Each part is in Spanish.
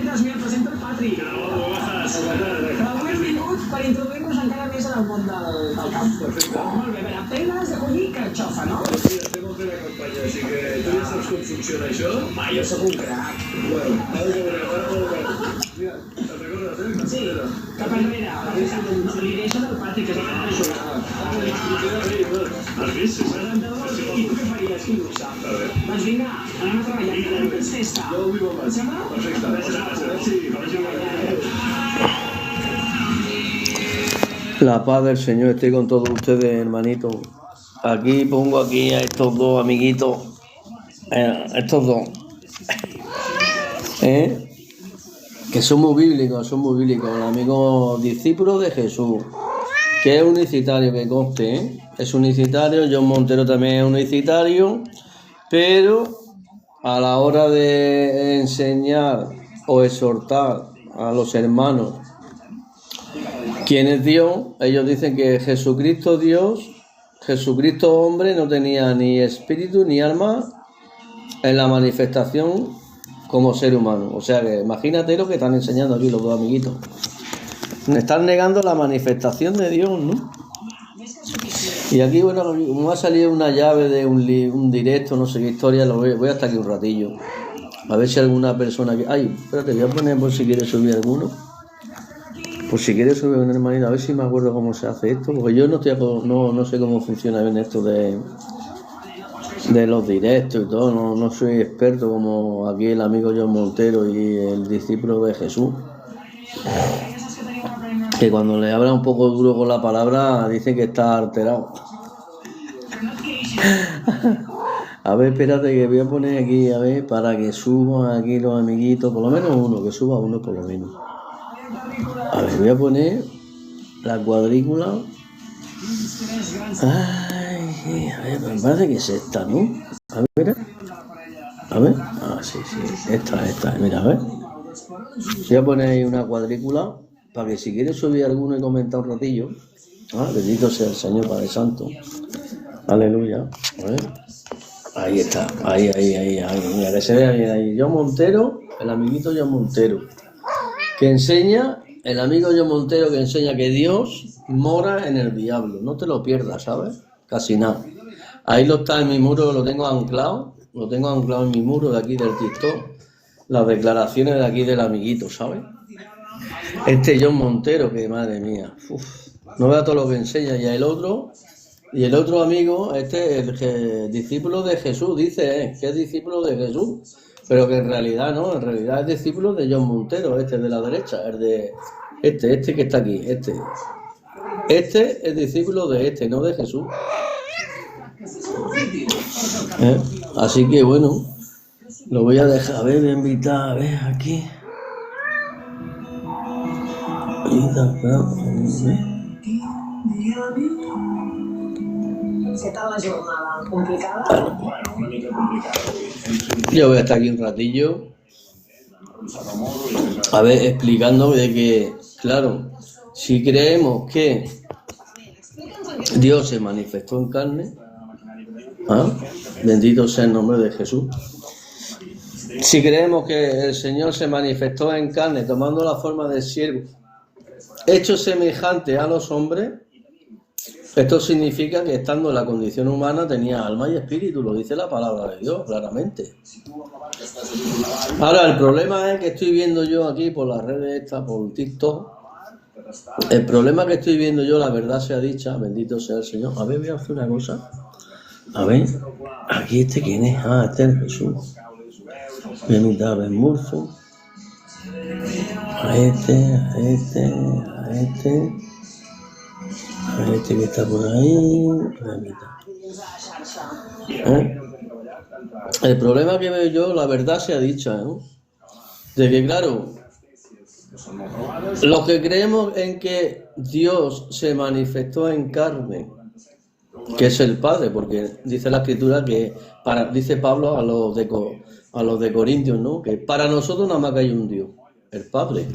Buenas, me presento el Patrick. Alguns minuts per introduir-nos encara més en el món del camp. Perfecte. Molt bé, apenes de collir carxofa, no? Sí, estem molt bé acompanyats, així que tu ja saps com funciona això? Va, jo sóc un crac. Bueno, ara que mira, te'n recordes, eh? Sí, cap enrere. Li deixo del Patrick, que és el que m'ha jugat. Has vist? Sí, I tu què faries, qui ho sap? Doncs vinga, anem a treballar, que tenim que és festa. jo ho vivo más. Perfecte. La paz del Señor esté con todos ustedes, hermanitos. Aquí pongo aquí a estos dos amiguitos, estos dos, que son muy bíblicos, El amigo discípulo de Jesús, que es unicitario, que conste, es unicitario. John Montero también es unicitario, pero a la hora de enseñar o exhortar a los hermanos quién es Dios, ellos dicen que Jesucristo Dios, Jesucristo hombre, no tenía ni espíritu ni alma en la manifestación como ser humano. O sea que imagínate lo que están enseñando aquí los dos amiguitos. Están negando la manifestación de Dios, ¿no? Y aquí, bueno, me ha salido una llave de un directo, no sé qué historia, voy hasta aquí un ratillo. A ver si alguna persona... Ay, espérate, voy a poner por si quiere subir alguno. Por si quiere subir un hermanito, a ver si me acuerdo cómo se hace esto, porque yo no sé cómo funciona bien esto de los directos y todo, no soy experto como aquí el amigo John Montero y el discípulo de Jesús, que cuando le habla un poco duro con la palabra dice que está alterado. A ver, espérate que voy a poner aquí, a ver, para que suban aquí los amiguitos, por lo menos uno, que suba uno por lo menos. A ver, voy a poner la cuadrícula. Ay, a ver, me parece que es esta, ¿no? A ver. Ah, sí, esta, mira, a ver. Voy a poner ahí una cuadrícula para que si quieres subir alguno y comentar un ratillo. Bendito sea el Señor Padre Santo. Aleluya. A ver. Ahí está, ahí. Mira, que se ve ahí. John Montero, el amiguito John Montero, que enseña, el amigo John Montero que enseña que Dios mora en el diablo. No te lo pierdas, ¿sabes? Casi nada. Ahí lo está en mi muro, lo tengo anclado en mi muro de aquí del TikTok. Las declaraciones de aquí del amiguito, ¿sabes? Este John Montero, que madre mía, no vea todo lo que enseña. Y el otro amigo, el discípulo de Jesús, dice que es discípulo de Jesús, pero que en realidad no, en realidad es discípulo de John Montero, de la derecha, el de este que está aquí, Este es discípulo de no de Jesús. Así que bueno, lo voy a dejar, a ver, voy a invitar, a ver, aquí. ¿Qué tal la jornada? ¿Complicada? Yo voy a estar aquí un ratillo, a ver, explicando de que, claro, si creemos que Dios se manifestó en carne, bendito sea el nombre de Jesús. Si creemos que el Señor se manifestó en carne tomando la forma de siervo, hecho semejante a los hombres, esto significa que estando en la condición humana tenía alma y espíritu, lo dice la palabra de Dios claramente. Ahora, el problema es que estoy viendo yo aquí por las redes estas, por TikTok, el problema que estoy viendo yo, la verdad sea dicha, bendito sea el Señor. A ver, voy a hacer una cosa. A ver, aquí ¿quién es? Este es Jesús. Voy a imitar a Murphy. A este que está por ahí. Voy a imitar. El problema que veo yo, la verdad sea dicha, ¿no? De que, claro, los que creemos en que Dios se manifestó en carne, que es el Padre, porque dice la Escritura que, dice Pablo a los de Corintios, ¿no? Que para nosotros nada más que hay un Dios, el Padre,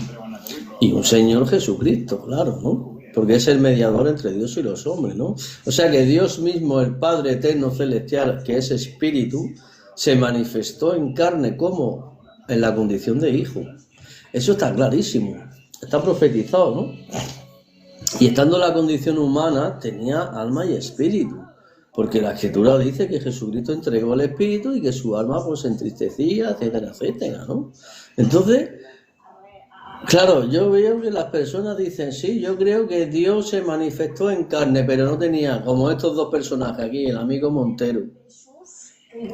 y un Señor Jesucristo, claro, ¿no? Porque es el mediador entre Dios y los hombres, ¿no? O sea que Dios mismo, el Padre eterno celestial, que es Espíritu, se manifestó en carne como en la condición de hijo. Eso está clarísimo, está profetizado, ¿no? Y estando en la condición humana, tenía alma y espíritu. Porque la Escritura dice que Jesucristo entregó el espíritu y que su alma pues se entristecía, etcétera, etcétera, ¿no? Entonces, claro, yo veo que las personas dicen, sí, yo creo que Dios se manifestó en carne, pero no tenía, como estos dos personajes aquí, el amigo Montero.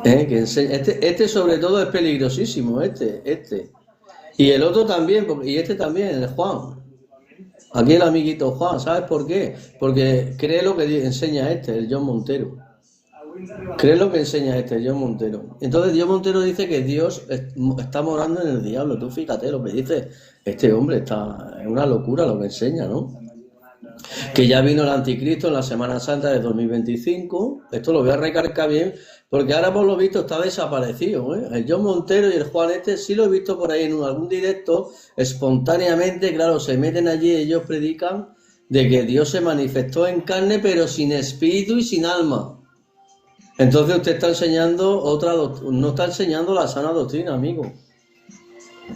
Que enseña, este sobre todo es peligrosísimo, este. Y el otro también, y este también, el Juan. Aquí el amiguito Juan, ¿sabes por qué? Porque cree lo que enseña el John Montero. Cree lo que enseña el John Montero. Entonces John Montero dice que Dios está morando en el diablo. Tú fíjate lo que dice este hombre, es una locura lo que enseña, ¿no? Que ya vino el anticristo en la Semana Santa de 2025. Esto lo voy a recargar bien, porque ahora por lo visto está desaparecido, ¿eh? El John Montero y el Juan sí lo he visto por ahí en algún directo, espontáneamente, claro, se meten allí y ellos predican de que Dios se manifestó en carne, pero sin espíritu y sin alma. Entonces usted está enseñando no está enseñando la sana doctrina, amigo.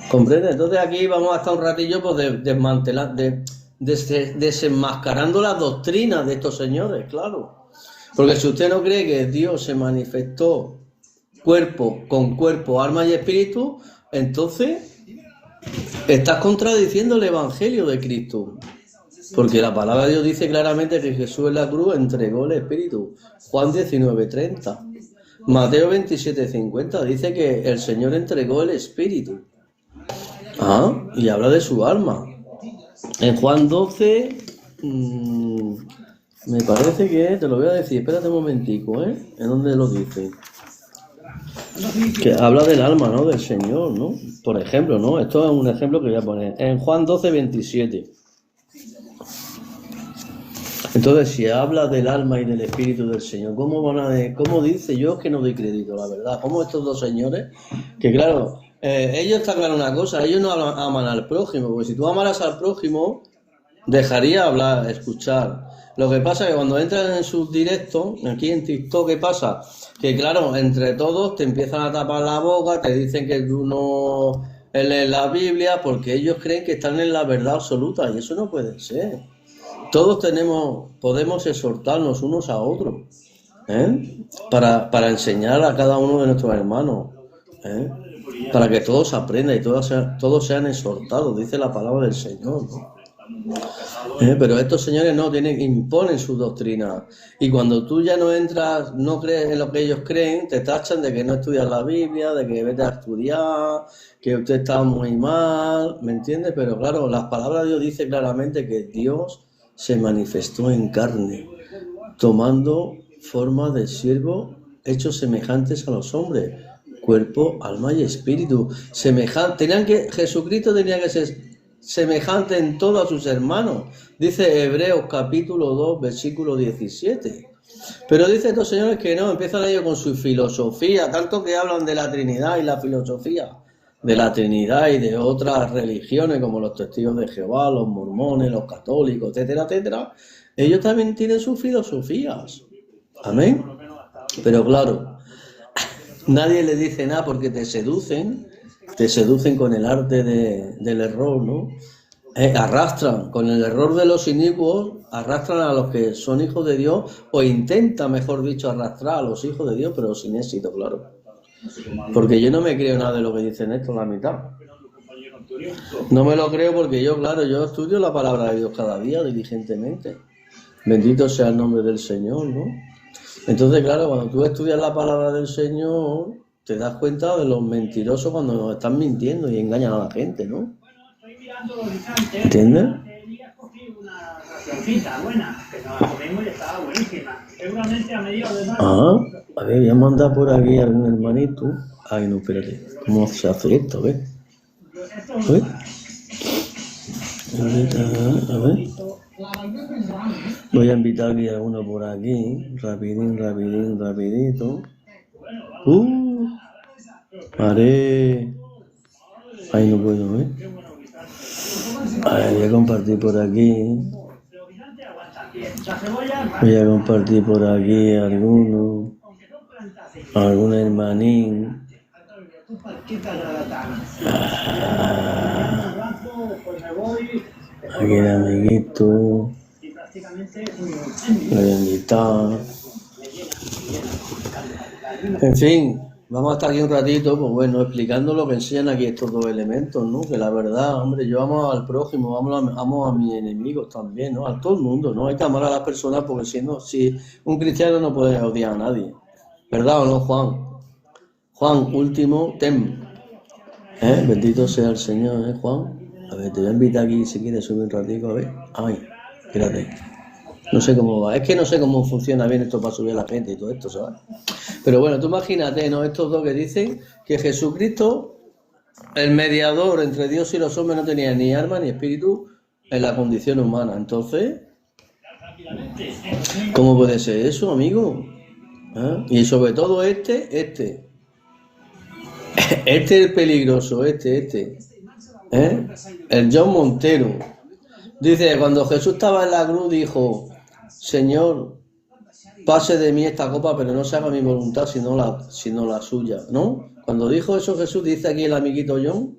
¿Comprende? Entonces aquí vamos a estar un ratillo pues desenmascarando las doctrinas de estos señores, claro. Porque si usted no cree que Dios se manifestó con cuerpo, alma y espíritu, entonces estás contradiciendo el Evangelio de Cristo. Porque la palabra de Dios dice claramente que Jesús en la cruz entregó el espíritu. Juan 19:30. Mateo 27:50 dice que el Señor entregó el espíritu. Y habla de su alma. En Juan 12... me parece que, te lo voy a decir, espérate un momentico, ¿En dónde lo dice? Que habla del alma, ¿no? Del Señor, ¿no? Por ejemplo, ¿no? Esto es un ejemplo que voy a poner. En Juan 12:27. Entonces, si habla del alma y del espíritu del Señor, ¿cómo dice? Yo es que no doy crédito, la verdad. ¿Cómo estos dos señores? Que claro, ellos está claro una cosa, ellos no aman al prójimo, porque si tú amaras al prójimo, dejaría hablar, escuchar. Lo que pasa es que cuando entran en sus directos, aquí en TikTok, ¿qué pasa? Que claro, entre todos te empiezan a tapar la boca, te dicen que tú no lees la Biblia, porque ellos creen que están en la verdad absoluta, y eso no puede ser. Todos podemos exhortarnos unos a otros, para enseñar a cada uno de nuestros hermanos, para que todos aprendan y todos sean exhortados, dice la palabra del Señor, ¿no? Pero estos señores imponen su doctrina, y cuando tú ya no crees en lo que ellos creen, te tachan de que no estudias la Biblia, de que vete a estudiar, que usted está muy mal, ¿me entiendes? Pero claro, las palabras de Dios dice claramente que Dios se manifestó en carne, tomando forma de siervo, hechos semejantes a los hombres, cuerpo, alma y espíritu. Jesucristo tenía que ser semejante en todos sus hermanos, dice Hebreos capítulo 2, versículo 17. Pero dice estos señores que no, empiezan ellos con su filosofía, tanto que hablan de la Trinidad y la filosofía de la Trinidad y de otras religiones como los testigos de Jehová, los mormones, los católicos, etcétera, etcétera. Ellos también tienen sus filosofías. Amén. Pero claro, nadie le dice nada porque te seducen con el arte del error, ¿no? Arrastran, con el error de los inicuos, arrastran a los que son hijos de Dios, o intentan, mejor dicho, arrastrar a los hijos de Dios, pero sin éxito, claro. Porque yo no me creo nada de lo que dicen esto, la mitad. No me lo creo porque yo estudio la palabra de Dios cada día diligentemente. Bendito sea el nombre del Señor, ¿no? Entonces, claro, cuando tú estudias la palabra del Señor, te das cuenta de los mentirosos cuando nos están mintiendo y engañan a la gente, ¿no? ¿Entiendes? A ver, voy a mandar por aquí a algún hermanito. Ay, no, espérate. ¿Cómo se hace esto? A ver. A ver. Voy a invitar aquí a uno por aquí. Rapidito. Haré. Ay, no puedo, A ver, voy a compartir por aquí. Voy a compartir por aquí algún hermanín. Aquí el amiguito. Le voy a invitar. En fin, vamos a estar aquí un ratito, pues bueno, explicando lo que enseñan aquí estos dos elementos, ¿no? Que la verdad, hombre, yo amo al prójimo, amo a mis enemigos también, ¿no? A todo el mundo, ¿no? Hay que amar a las personas porque si no, si un cristiano no puede odiar a nadie. ¿Verdad o no, Juan? Juan, último tem. Bendito sea el Señor, Juan. A ver, te voy a invitar aquí si quieres subir un ratito, a ver. Ay, espérate. No sé cómo va. Es que no sé cómo funciona bien esto para subir a la gente y todo esto, ¿sabes? Pero bueno, tú imagínate, ¿no? Estos dos que dicen que Jesucristo, el mediador entre Dios y los hombres, no tenía ni alma ni espíritu en la condición humana. Entonces, ¿cómo puede ser eso, amigo? Y sobre todo este es el peligroso, el John Montero. Dice, cuando Jesús estaba en la cruz, dijo, Señor, pase de mí esta copa, pero no se haga mi voluntad, sino la suya, ¿no? Cuando dijo eso Jesús, dice aquí el amiguito John,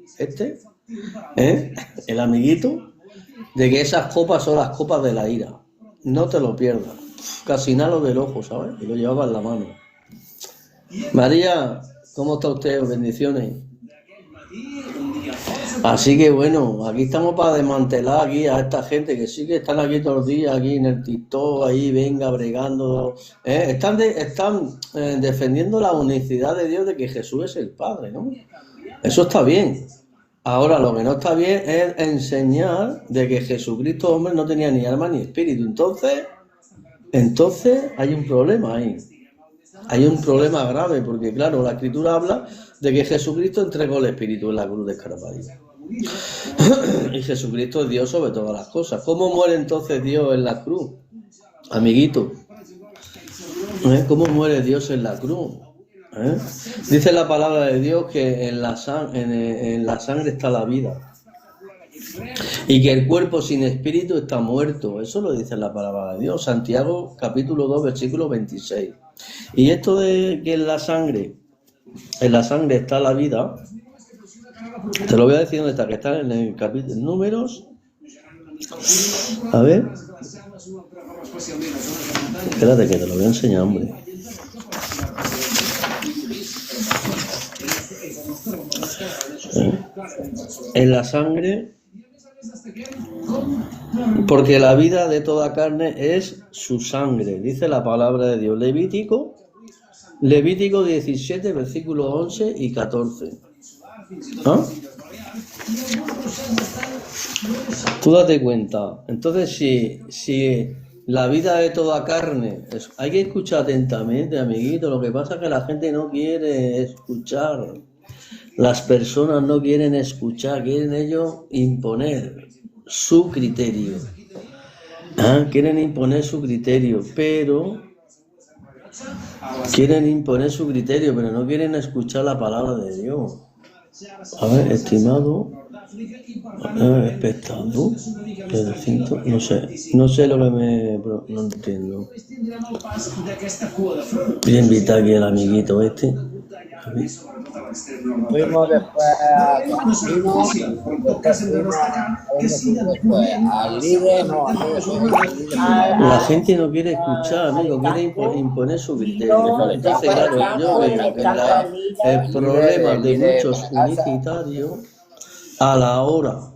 el amiguito, de que esas copas son las copas de la ira. No te lo pierdas. Casi nada lo del ojo, ¿sabes? Y lo llevaba en la mano. María, ¿cómo está usted? Bendiciones. Así que bueno, aquí estamos para desmantelar aquí a esta gente que sí que están aquí todos los días, aquí en el TikTok, ahí venga, bregando. Están defendiendo la unicidad de Dios, de que Jesús es el Padre, ¿no? Eso está bien. Ahora, lo que no está bien es enseñar de que Jesucristo, hombre, no tenía ni alma ni espíritu. Entonces hay un problema ahí. Hay un problema grave, porque claro, la Escritura habla de que Jesucristo entregó el Espíritu en la cruz de Calvario. Y Jesucristo es Dios sobre todas las cosas. ¿Cómo muere entonces Dios en la cruz? Amiguito, ¿cómo muere Dios en la cruz? Dice la palabra de Dios que en la sangre está la vida. Y que el cuerpo sin espíritu está muerto. Eso lo dice la palabra de Dios. Santiago capítulo 2, versículo 26. Y esto de que en la sangre está la vida, te lo voy a decir dónde está, que está en el capítulo Números. A ver. Espérate que te lo voy a enseñar, hombre. En la sangre, porque la vida de toda carne es su sangre, dice la palabra de Dios. Levítico 17, versículos 11 y 14. Tú date cuenta. Entonces, si la vida de toda carne, hay que escuchar atentamente, amiguito. Lo que pasa es que la gente no quiere escuchar. Las personas no quieren escuchar, quieren ellos imponer su criterio. Quieren imponer su criterio, pero no quieren escuchar la palabra de Dios. A ver, estimado espectador, no sé lo que no entiendo. Voy a invitar aquí al amiguito Fuimos después al líder, La gente no quiere escuchar, amigo, quiere imponer su criterio. Entonces, claro, yo veo que el problema de muchos unicitarios a la hora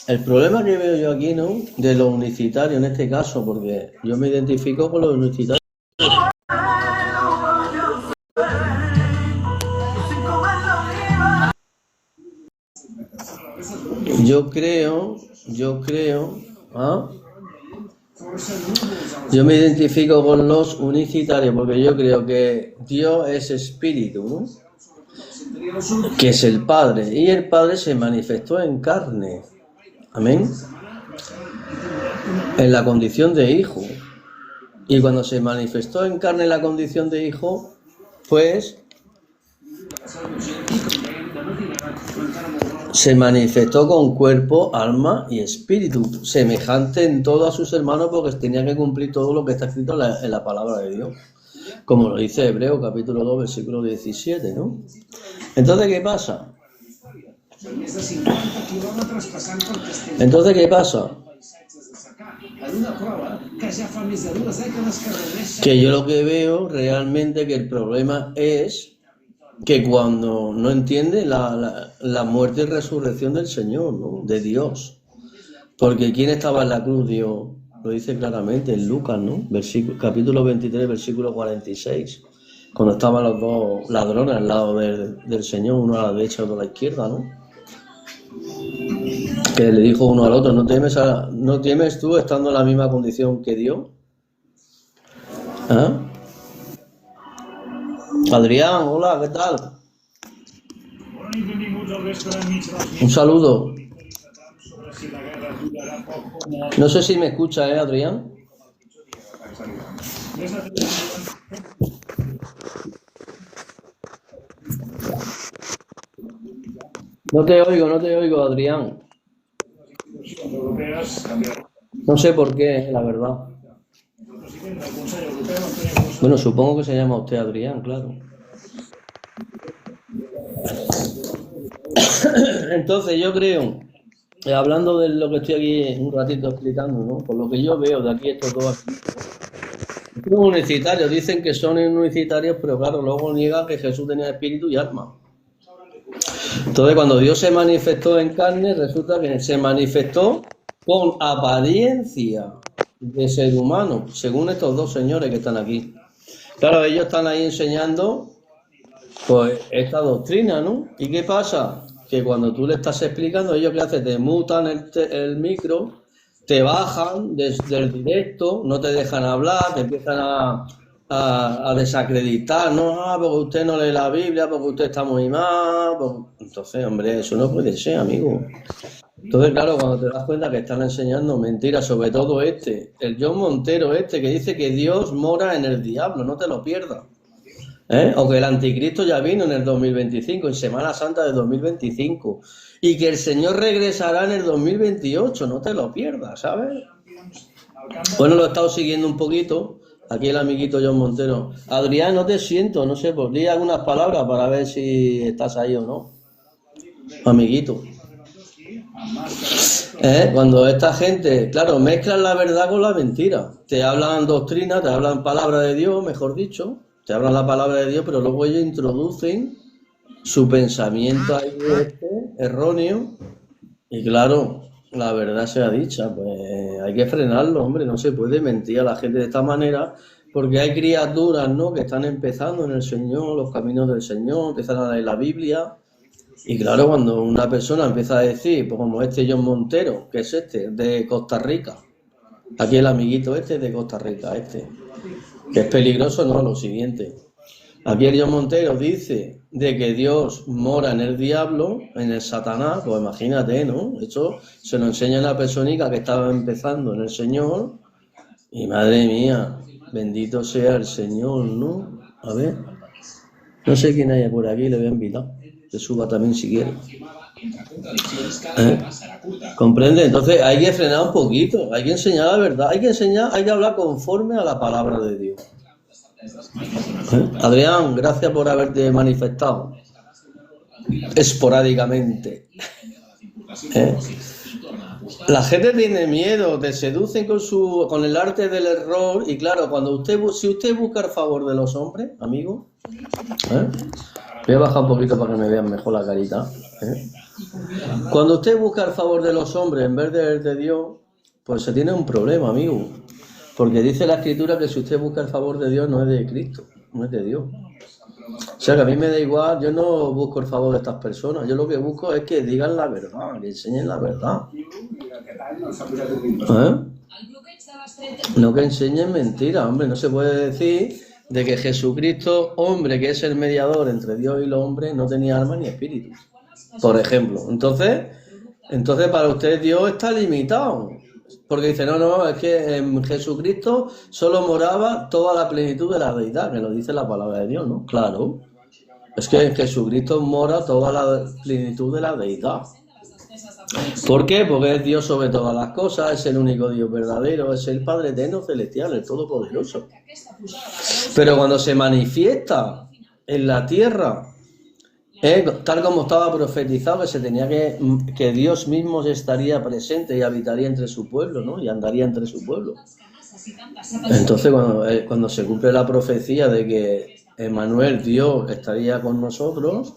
el problema que veo yo aquí, ¿no? De los unicitarios en este caso, porque yo me identifico con los unicitarios. Yo me identifico con los unicitarios porque yo creo que Dios es espíritu, ¿no? Que es el Padre, y el Padre se manifestó en carne, amén, en la condición de hijo, y cuando se manifestó en carne en la condición de hijo, pues se manifestó con cuerpo, alma y espíritu, semejante en todo a sus hermanos, porque tenía que cumplir todo lo que está escrito en la palabra de Dios, como lo dice Hebreo capítulo 2 versículo 17, ¿no? Entonces, ¿qué pasa? Entonces, ¿qué pasa? Que yo lo que veo realmente que el problema es que cuando no entiende la muerte y resurrección del Señor, ¿no? De Dios. Porque ¿quién estaba en la cruz? Dios lo dice claramente en Lucas, ¿no? Capítulo 23, versículo 46. Cuando estaban los dos ladrones al lado del Señor, uno a la derecha y otro a la izquierda, ¿no? Que le dijo uno al otro, ¿no temes tú estando en la misma condición que Dios? ¿Ah? Adrián, hola, ¿qué tal? Un saludo. No sé si me escucha, Adrián. No te oigo, Adrián. No sé por qué, la verdad. Bueno, supongo que se llama usted Adrián, claro. Entonces yo creo, hablando de lo que estoy aquí un ratito explicando, ¿no? Por lo que yo veo de aquí estos dos aquí, son unicitarios, dicen que son unicitarios, pero claro, luego niegan que Jesús tenía espíritu y alma. Entonces cuando Dios se manifestó en carne, resulta que se manifestó con apariencia de ser humano, según estos dos señores que están aquí. Claro, ellos están ahí enseñando pues esta doctrina, ¿no? ¿Y qué pasa? Que cuando tú le estás explicando, ellos ¿qué hacen? Te mutan el micro, te bajan desde el directo, no te dejan hablar, te empiezan a desacreditar, ¿no? Porque usted no lee la Biblia, porque usted está muy mal. Entonces, hombre, eso no puede ser, amigo. Entonces, claro, cuando te das cuenta que están enseñando mentiras, sobre todo el John Montero que dice que Dios mora en el diablo, no te lo pierdas. O que el anticristo ya vino en el 2025, en Semana Santa del 2025, y que el Señor regresará en el 2028, no te lo pierdas, ¿sabes? Bueno, lo he estado siguiendo un poquito, aquí el amiguito John Montero. Adrián, no te siento, no sé, pues di algunas palabras para ver si estás ahí o no, amiguito. Cuando esta gente, claro, mezclan la verdad con la mentira, te hablan doctrina, te hablan palabra de Dios, mejor dicho, te hablan la palabra de Dios, pero luego ellos introducen su pensamiento ahí erróneo, y claro, la verdad sea dicha, pues hay que frenarlo, hombre, no se puede mentir a la gente de esta manera, porque hay criaturas, ¿no?, que están empezando en el Señor, los caminos del Señor, empiezan a leer la Biblia. Y claro, cuando una persona empieza a decir, pues como John Montero, que es de Costa Rica, aquí el amiguito de Costa Rica, que es peligroso, no, lo siguiente. Aquí el John Montero dice de que Dios mora en el diablo, en el Satanás, pues imagínate, ¿no? Esto se lo enseña a una personita que estaba empezando en el Señor, y madre mía, bendito sea el Señor, ¿no? A ver, no sé quién haya por aquí, le voy a invitar. Que suba también si quiere. ¿Comprende? Entonces hay que frenar un poquito, hay que enseñar la verdad, hay que hablar conforme a la palabra de Dios. Adrián, gracias por haberte manifestado esporádicamente. La gente tiene miedo, te seducen con el arte del error, y claro, si usted busca el favor de los hombres, amigo, voy a bajar un poquito para que me vean mejor la carita. Cuando usted busca el favor de los hombres en vez de Dios, pues se tiene un problema, amigo. Porque dice la Escritura que si usted busca el favor de Dios, no es de Cristo, no es de Dios. O sea, que a mí me da igual, yo no busco el favor de estas personas, yo lo que busco es que digan la verdad, que enseñen la verdad. No que enseñen mentiras, hombre, no se puede decir de que Jesucristo, hombre, que es el mediador entre Dios y los hombres, no tenía alma ni espíritu, por ejemplo. Entonces para usted Dios está limitado, porque dice, no, es que en Jesucristo solo moraba toda la plenitud de la deidad, que lo dice la palabra de Dios, ¿no? Claro, es que en Jesucristo mora toda la plenitud de la deidad. ¿Por qué? Porque es Dios sobre todas las cosas, es el único Dios verdadero, es el Padre eterno celestial, el Todopoderoso. Pero cuando se manifiesta en la tierra, tal como estaba profetizado, que se tenía que Dios mismo estaría presente y habitaría entre su pueblo, ¿no? Y andaría entre su pueblo. Entonces, cuando se cumple la profecía de que Emmanuel, Dios, estaría con nosotros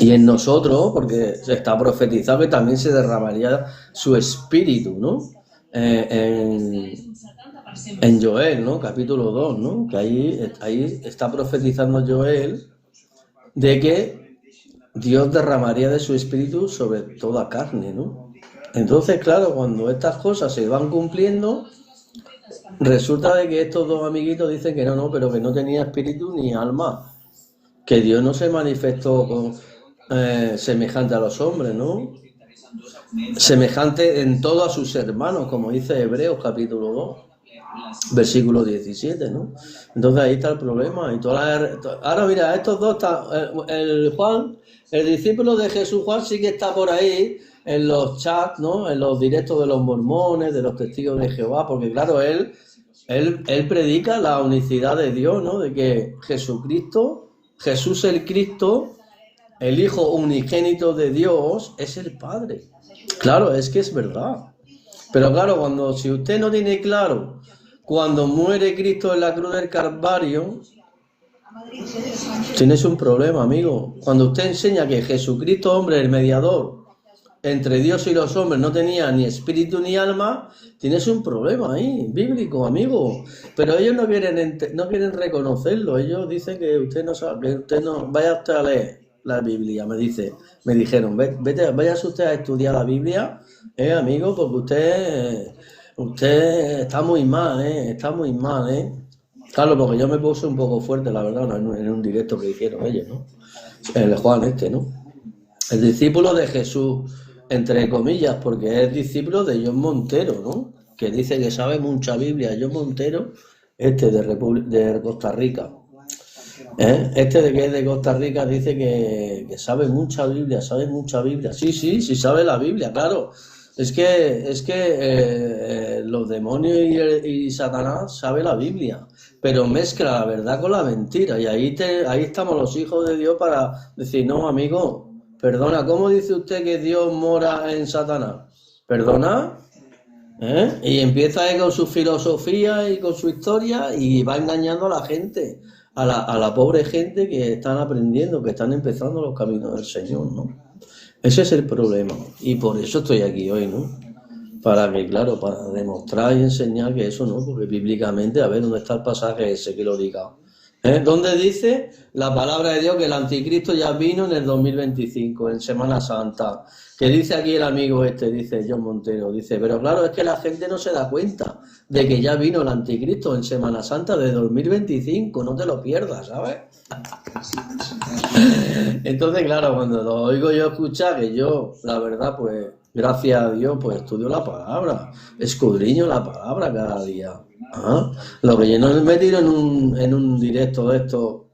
y en nosotros, porque está profetizado que también se derramaría su espíritu, ¿no? En Joel, ¿no? Capítulo 2, ¿no? Que ahí está profetizando Joel de que Dios derramaría de su espíritu sobre toda carne, ¿no? Entonces, claro, cuando estas cosas se van cumpliendo, resulta de que estos dos amiguitos dicen que no, pero que no tenía espíritu ni alma, que Dios no se manifestó semejante a los hombres, ¿no? Semejante en todo a sus hermanos, como dice Hebreos capítulo 2, versículo 17, ¿no? Entonces ahí está el problema. Ahora mira, estos dos el Juan, el discípulo de Jesús Juan, sí que está por ahí en los chats, ¿no? En los directos de los mormones, de los testigos de Jehová, porque claro, él predica la unicidad de Dios, ¿no? De que Jesús el Cristo, el Hijo unigénito de Dios, es el Padre. Claro, es que es verdad. Pero claro, si usted no tiene claro, cuando muere Cristo en la cruz del Calvario, tienes un problema, amigo. Cuando usted enseña que Jesucristo, hombre, el mediador entre Dios y los hombres, no tenía ni espíritu ni alma, tienes un problema ahí, bíblico, amigo. Pero ellos no quieren reconocerlo. Ellos dicen que usted no sabe, que usted no, vaya usted a leer la Biblia, me dijeron, váyase usted a estudiar la Biblia, amigo, porque usted está muy mal, está muy mal, Claro, porque yo me puse un poco fuerte, la verdad, en un directo que hicieron ellos, ¿no? El Juan ¿no? El discípulo de Jesús, entre comillas, porque es discípulo de John Montero, ¿no? Que dice que sabe mucha Biblia. John Montero, de Costa Rica. Este de que es de Costa Rica dice que sabe mucha Biblia, Sí, sabe la Biblia, claro. Es que los demonios y Satanás sabe la Biblia, pero mezcla la verdad con la mentira. Y ahí estamos los hijos de Dios para decir, no, amigo, perdona, ¿cómo dice usted que Dios mora en Satanás? ¿Perdona? Y empieza ahí con su filosofía y con su historia y va engañando a la gente, a la pobre gente que están aprendiendo, que están empezando los caminos del Señor, ¿no? Ese es el problema, y por eso estoy aquí hoy, ¿no? Para demostrar y enseñar que eso no, porque bíblicamente, a ver, ¿dónde está el pasaje ese que lo diga? ¿Dónde dice la palabra de Dios que el anticristo ya vino en el 2025, en Semana Santa? Que dice aquí el amigo dice John Montero, dice, pero claro, es que la gente no se da cuenta de que ya vino el anticristo en Semana Santa de 2025, no te lo pierdas, ¿sabes? Entonces, claro, cuando lo oigo yo escuchar, que yo, la verdad, pues, gracias a Dios, pues estudio la palabra, escudriño la palabra cada día. Lo que yo no me tiro en un directo de esto,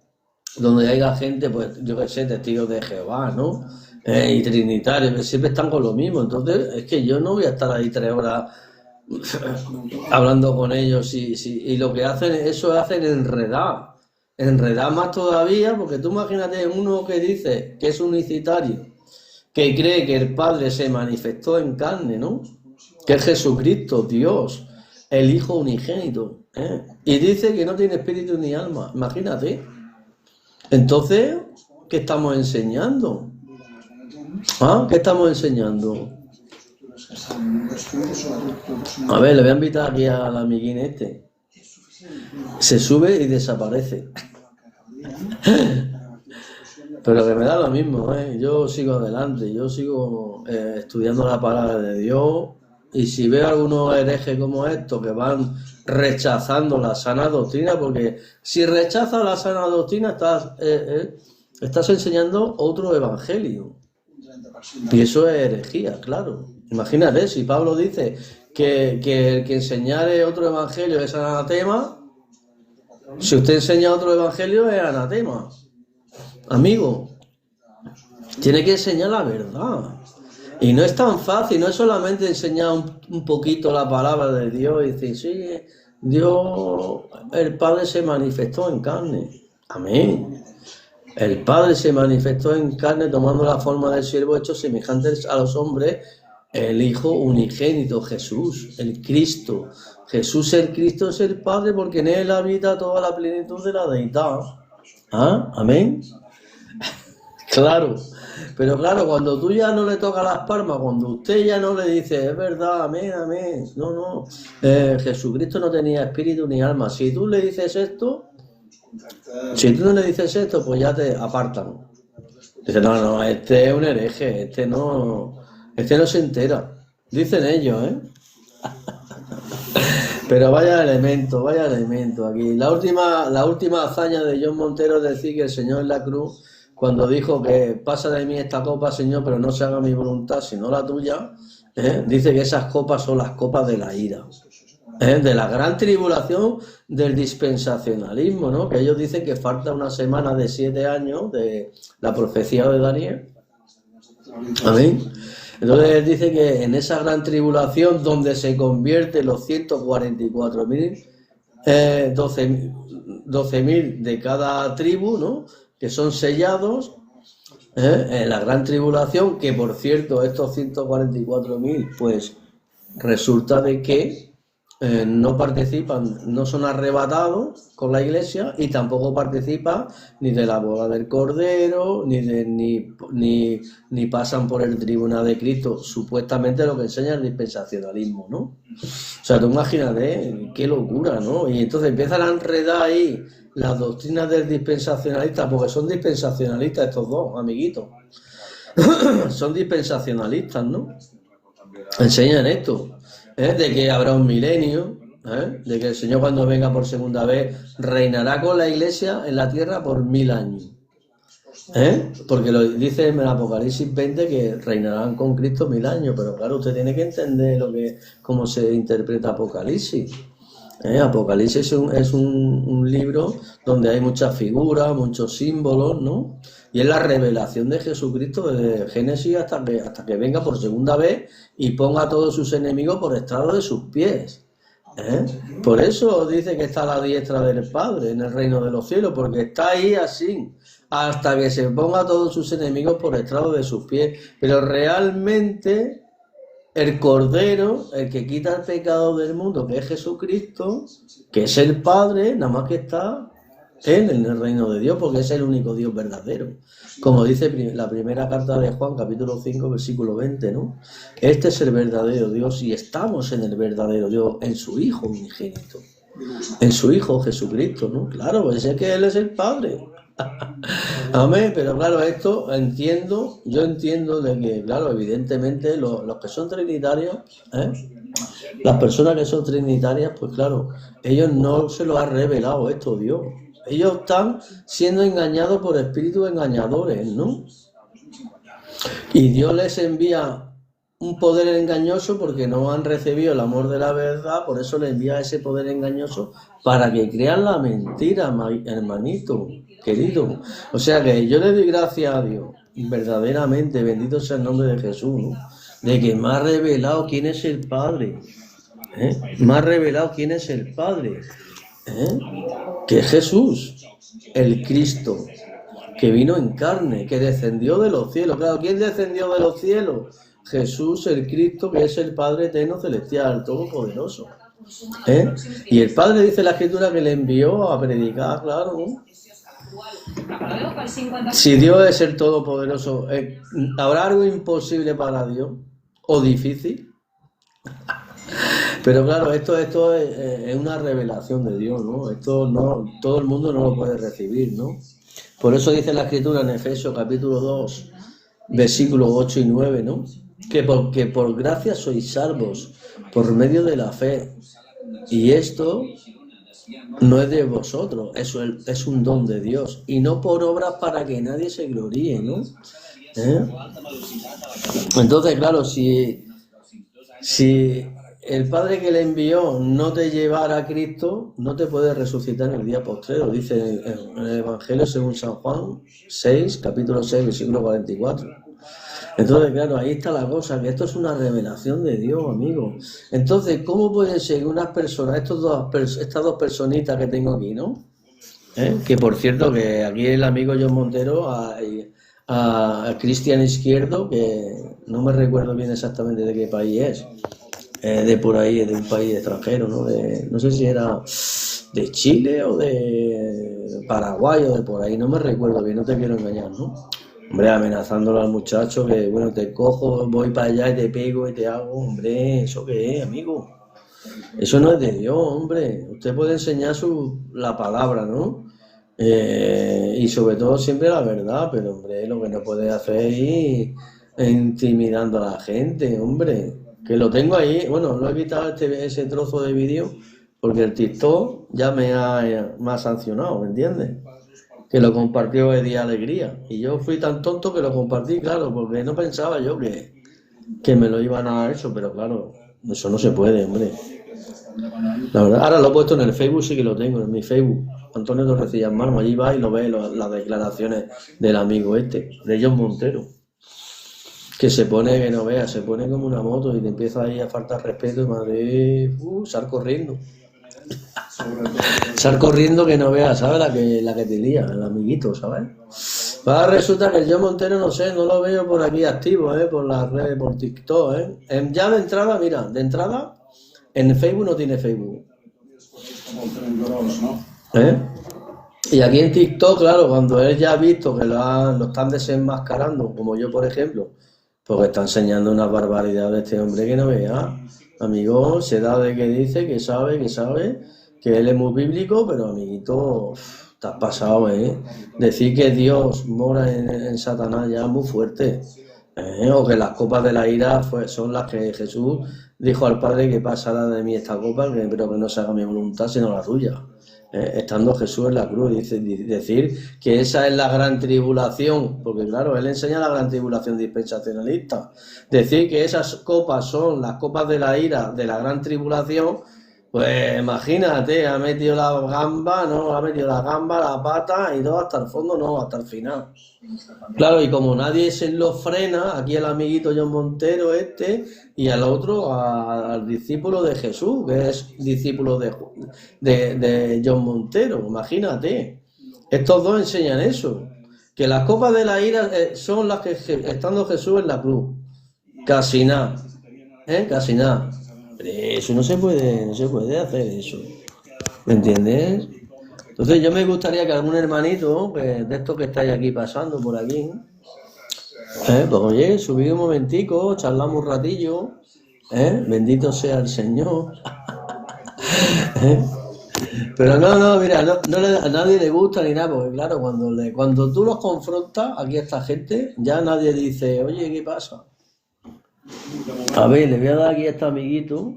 donde haya gente, pues, yo qué sé, testigos de Jehová, ¿no? Y trinitarios, que siempre están con lo mismo. Entonces, es que yo no voy a estar ahí 3 horas hablando con ellos y lo que hacen, eso hacen enredar más todavía, porque tú imagínate uno que dice que es unicitario, que cree que el Padre se manifestó en carne, ¿no? Que es Jesucristo, Dios, el Hijo unigénito, y dice que no tiene espíritu ni alma, imagínate. Entonces, ¿qué estamos enseñando? ¿Qué estamos enseñando? A ver, le voy a invitar aquí al amiguín se sube y desaparece. Pero que me da lo mismo, yo sigo adelante, yo sigo estudiando la palabra de Dios, y si veo algunos herejes como estos que van rechazando la sana doctrina, porque si rechazas la sana doctrina estás enseñando otro evangelio, y eso es herejía, claro. Imagínate, si Pablo dice que el que enseñare otro evangelio es anatema, si usted enseña otro evangelio es anatema. Amigo, tiene que enseñar la verdad. Y no es tan fácil, no es solamente enseñar un poquito la palabra de Dios y decir, sí, Dios, el Padre se manifestó en carne. Amén. El Padre se manifestó en carne tomando la forma del siervo hecho semejantes a los hombres, el Hijo unigénito, Jesús, el Cristo. Jesús el Cristo es el Padre porque en Él habita toda la plenitud de la deidad. ¿Ah? Amén. Claro, pero claro, cuando tú ya no le tocas las palmas, cuando usted ya no le dice, es verdad, amén, amén, no, Jesucristo no tenía espíritu ni alma. Si tú le dices esto, si tú no le dices esto, pues ya te apartan. Dice, no, este es un hereje, este no se entera. Dicen ellos, ¿eh? Pero vaya elemento aquí. La última hazaña de John Montero es decir que el Señor en la cruz, cuando dijo que pasa de mí esta copa, Señor, pero no se haga mi voluntad, sino la tuya, dice que esas copas son las copas de la ira, de la gran tribulación del dispensacionalismo, ¿no? Que ellos dicen que falta una semana de 7 años de la profecía de Daniel. Amén. Entonces dice que en esa gran tribulación donde se convierten los 144.000, 12.000 de cada tribu, ¿no? Que son sellados en la gran tribulación, que por cierto estos 144.000 pues resulta de que no participan, no son arrebatados con la iglesia y tampoco participan ni de la boda del Cordero, ni pasan por el tribunal de Cristo, supuestamente lo que enseña el dispensacionalismo, ¿no? O sea, tú imagínate, qué locura, ¿no? Y entonces empiezan a enredar ahí las doctrinas del dispensacionalista, porque son dispensacionalistas estos dos, amiguitos. Son dispensacionalistas, ¿no? Enseñan esto. De que habrá un milenio, de que el Señor cuando venga por segunda vez reinará con la iglesia en la tierra por 1000 años, porque lo dice en el Apocalipsis 20 que reinarán con Cristo 1000 años, pero claro, usted tiene que entender cómo se interpreta Apocalipsis. Apocalipsis es un libro donde hay muchas figuras, muchos símbolos, ¿no? Y es la revelación de Jesucristo desde Génesis hasta que venga por segunda vez y ponga a todos sus enemigos por estrado de sus pies. Por eso dice que está a la diestra del Padre en el reino de los cielos, porque está ahí así, hasta que se ponga a todos sus enemigos por estrado de sus pies. Pero realmente el Cordero, el que quita el pecado del mundo, que es Jesucristo, que es el Padre, nada más que está Él en el reino de Dios, porque es el único Dios verdadero. Como dice la primera carta de Juan, capítulo 5, versículo 20, ¿no? Este es el verdadero Dios y estamos en el verdadero Dios, en su Hijo unigénito, en su Hijo Jesucristo, ¿no? Claro, pues es que Él es el Padre. Amén, pero claro, esto yo entiendo de que, claro, evidentemente los que son trinitarios, las personas que son trinitarias, pues claro, ellos no se lo ha revelado esto Dios. Ellos están siendo engañados por espíritus engañadores, ¿no? Y Dios les envía un poder engañoso porque no han recibido el amor de la verdad, por eso les envía ese poder engañoso para que crean la mentira, hermanito, querido. O sea que yo le doy gracias a Dios, verdaderamente, bendito sea el nombre de Jesús, ¿no? De que me ha revelado quién es el Padre, me ha revelado quién es el Padre. Que es Jesús, el Cristo, que vino en carne, que descendió de los cielos. Claro, ¿quién descendió de los cielos? Jesús, el Cristo, que es el Padre eterno celestial, todopoderoso. Y el Padre dice la Escritura que le envió a predicar, claro, ¿no? Si Dios es el todopoderoso, ¿habrá algo imposible para Dios? ¿O difícil? Pero claro, esto es una revelación de Dios, ¿no? Esto no, todo el mundo no lo puede recibir, ¿no? Por eso dice la Escritura en Efesios capítulo 2, versículos 8 y 9, ¿no? Que porque por gracia sois salvos por medio de la fe. Y esto no es de vosotros, eso es un don de Dios. Y no por obras para que nadie se gloríe, ¿no? Entonces, claro, si el Padre que le envió no te llevara a Cristo, no te puede resucitar en el día postrero, dice en el Evangelio según San Juan 6, capítulo 6, versículo 44. Entonces, claro, ahí está la cosa, que esto es una revelación de Dios, amigo. Entonces, ¿cómo pueden ser unas personas, estas dos personitas que tengo aquí, ¿no? Que por cierto, que aquí el amigo John Montero, a Cristian Izquierdo, que no me recuerdo bien exactamente de qué país es, de por ahí, de un país extranjero, ¿no? No sé si era de Chile o de Paraguay o de por ahí, no me recuerdo bien, no te quiero engañar, ¿no? Hombre, amenazándolo al muchacho que, bueno, te cojo, voy para allá y te pego y te hago, hombre, ¿eso qué es, amigo? Eso no es de Dios, hombre. Usted puede enseñar la palabra, ¿no? Y sobre todo siempre la verdad, pero, hombre, lo que no puede hacer es ir intimidando a la gente, hombre. Que lo tengo ahí, bueno, lo he quitado ese trozo de vídeo porque el TikTok ya me ha sancionado, ¿me entiendes? Que lo compartió de Día Alegría. Y yo fui tan tonto que lo compartí, claro, porque no pensaba yo que me lo iban a dar eso, pero claro, eso no se puede, hombre. La verdad, ahora lo he puesto en el Facebook, sí que lo tengo, en mi Facebook. Antonio Torrecillas Marmo, allí va y lo ve las declaraciones del amigo de John Montero. Que se pone, que no veas, se pone como una moto y te empieza ahí a faltar respeto y madre, sal corriendo. Sal corriendo que no veas, ¿sabes? La que te lía, el amiguito, ¿sabes? Ahora resulta que el John Montero, no sé, no lo veo por aquí activo, por las redes, por TikTok, Ya de entrada, mira, en Facebook no tiene Facebook. Y aquí en TikTok, claro, cuando él ya ha visto que lo están desenmascarando, como yo, por ejemplo, porque está enseñando una barbaridad de este hombre que no vea. Amigo, se da de que dice, que sabe, que él es muy bíblico, pero amiguito, estás pasado, Decir que Dios mora en Satanás ya es muy fuerte. O que las copas de la ira son las que Jesús dijo al Padre que pasara de mí esta copa, pero que no se haga mi voluntad sino la tuya. Estando Jesús en la cruz, decir que esa es la gran tribulación, porque claro, él enseña la gran tribulación dispensacionalista. Decir que esas copas son las copas de la ira de la gran tribulación, pues imagínate, ha metido la gamba, ¿no? Ha metido la gamba, la pata y todo hasta el fondo, no, hasta el final. Claro, y como nadie se lo frena, aquí el amiguito John Montero y al otro, al discípulo de Jesús, que es discípulo de John Montero, imagínate. Estos dos enseñan eso, que las copas de la ira son las que estando Jesús en la cruz. Casi nada, casi nada. Eso no se puede hacer eso. ¿Me entiendes? Entonces yo me gustaría que algún hermanito, de estos que estáis aquí pasando por aquí, pues oye, subid un momentico, charlamos un ratillo, bendito sea el Señor. Pero no, mira, a nadie le gusta ni nada, porque claro, cuando tú los confrontas aquí a esta gente, ya nadie dice, oye, ¿qué pasa? A ver, le voy a dar aquí a este amiguito,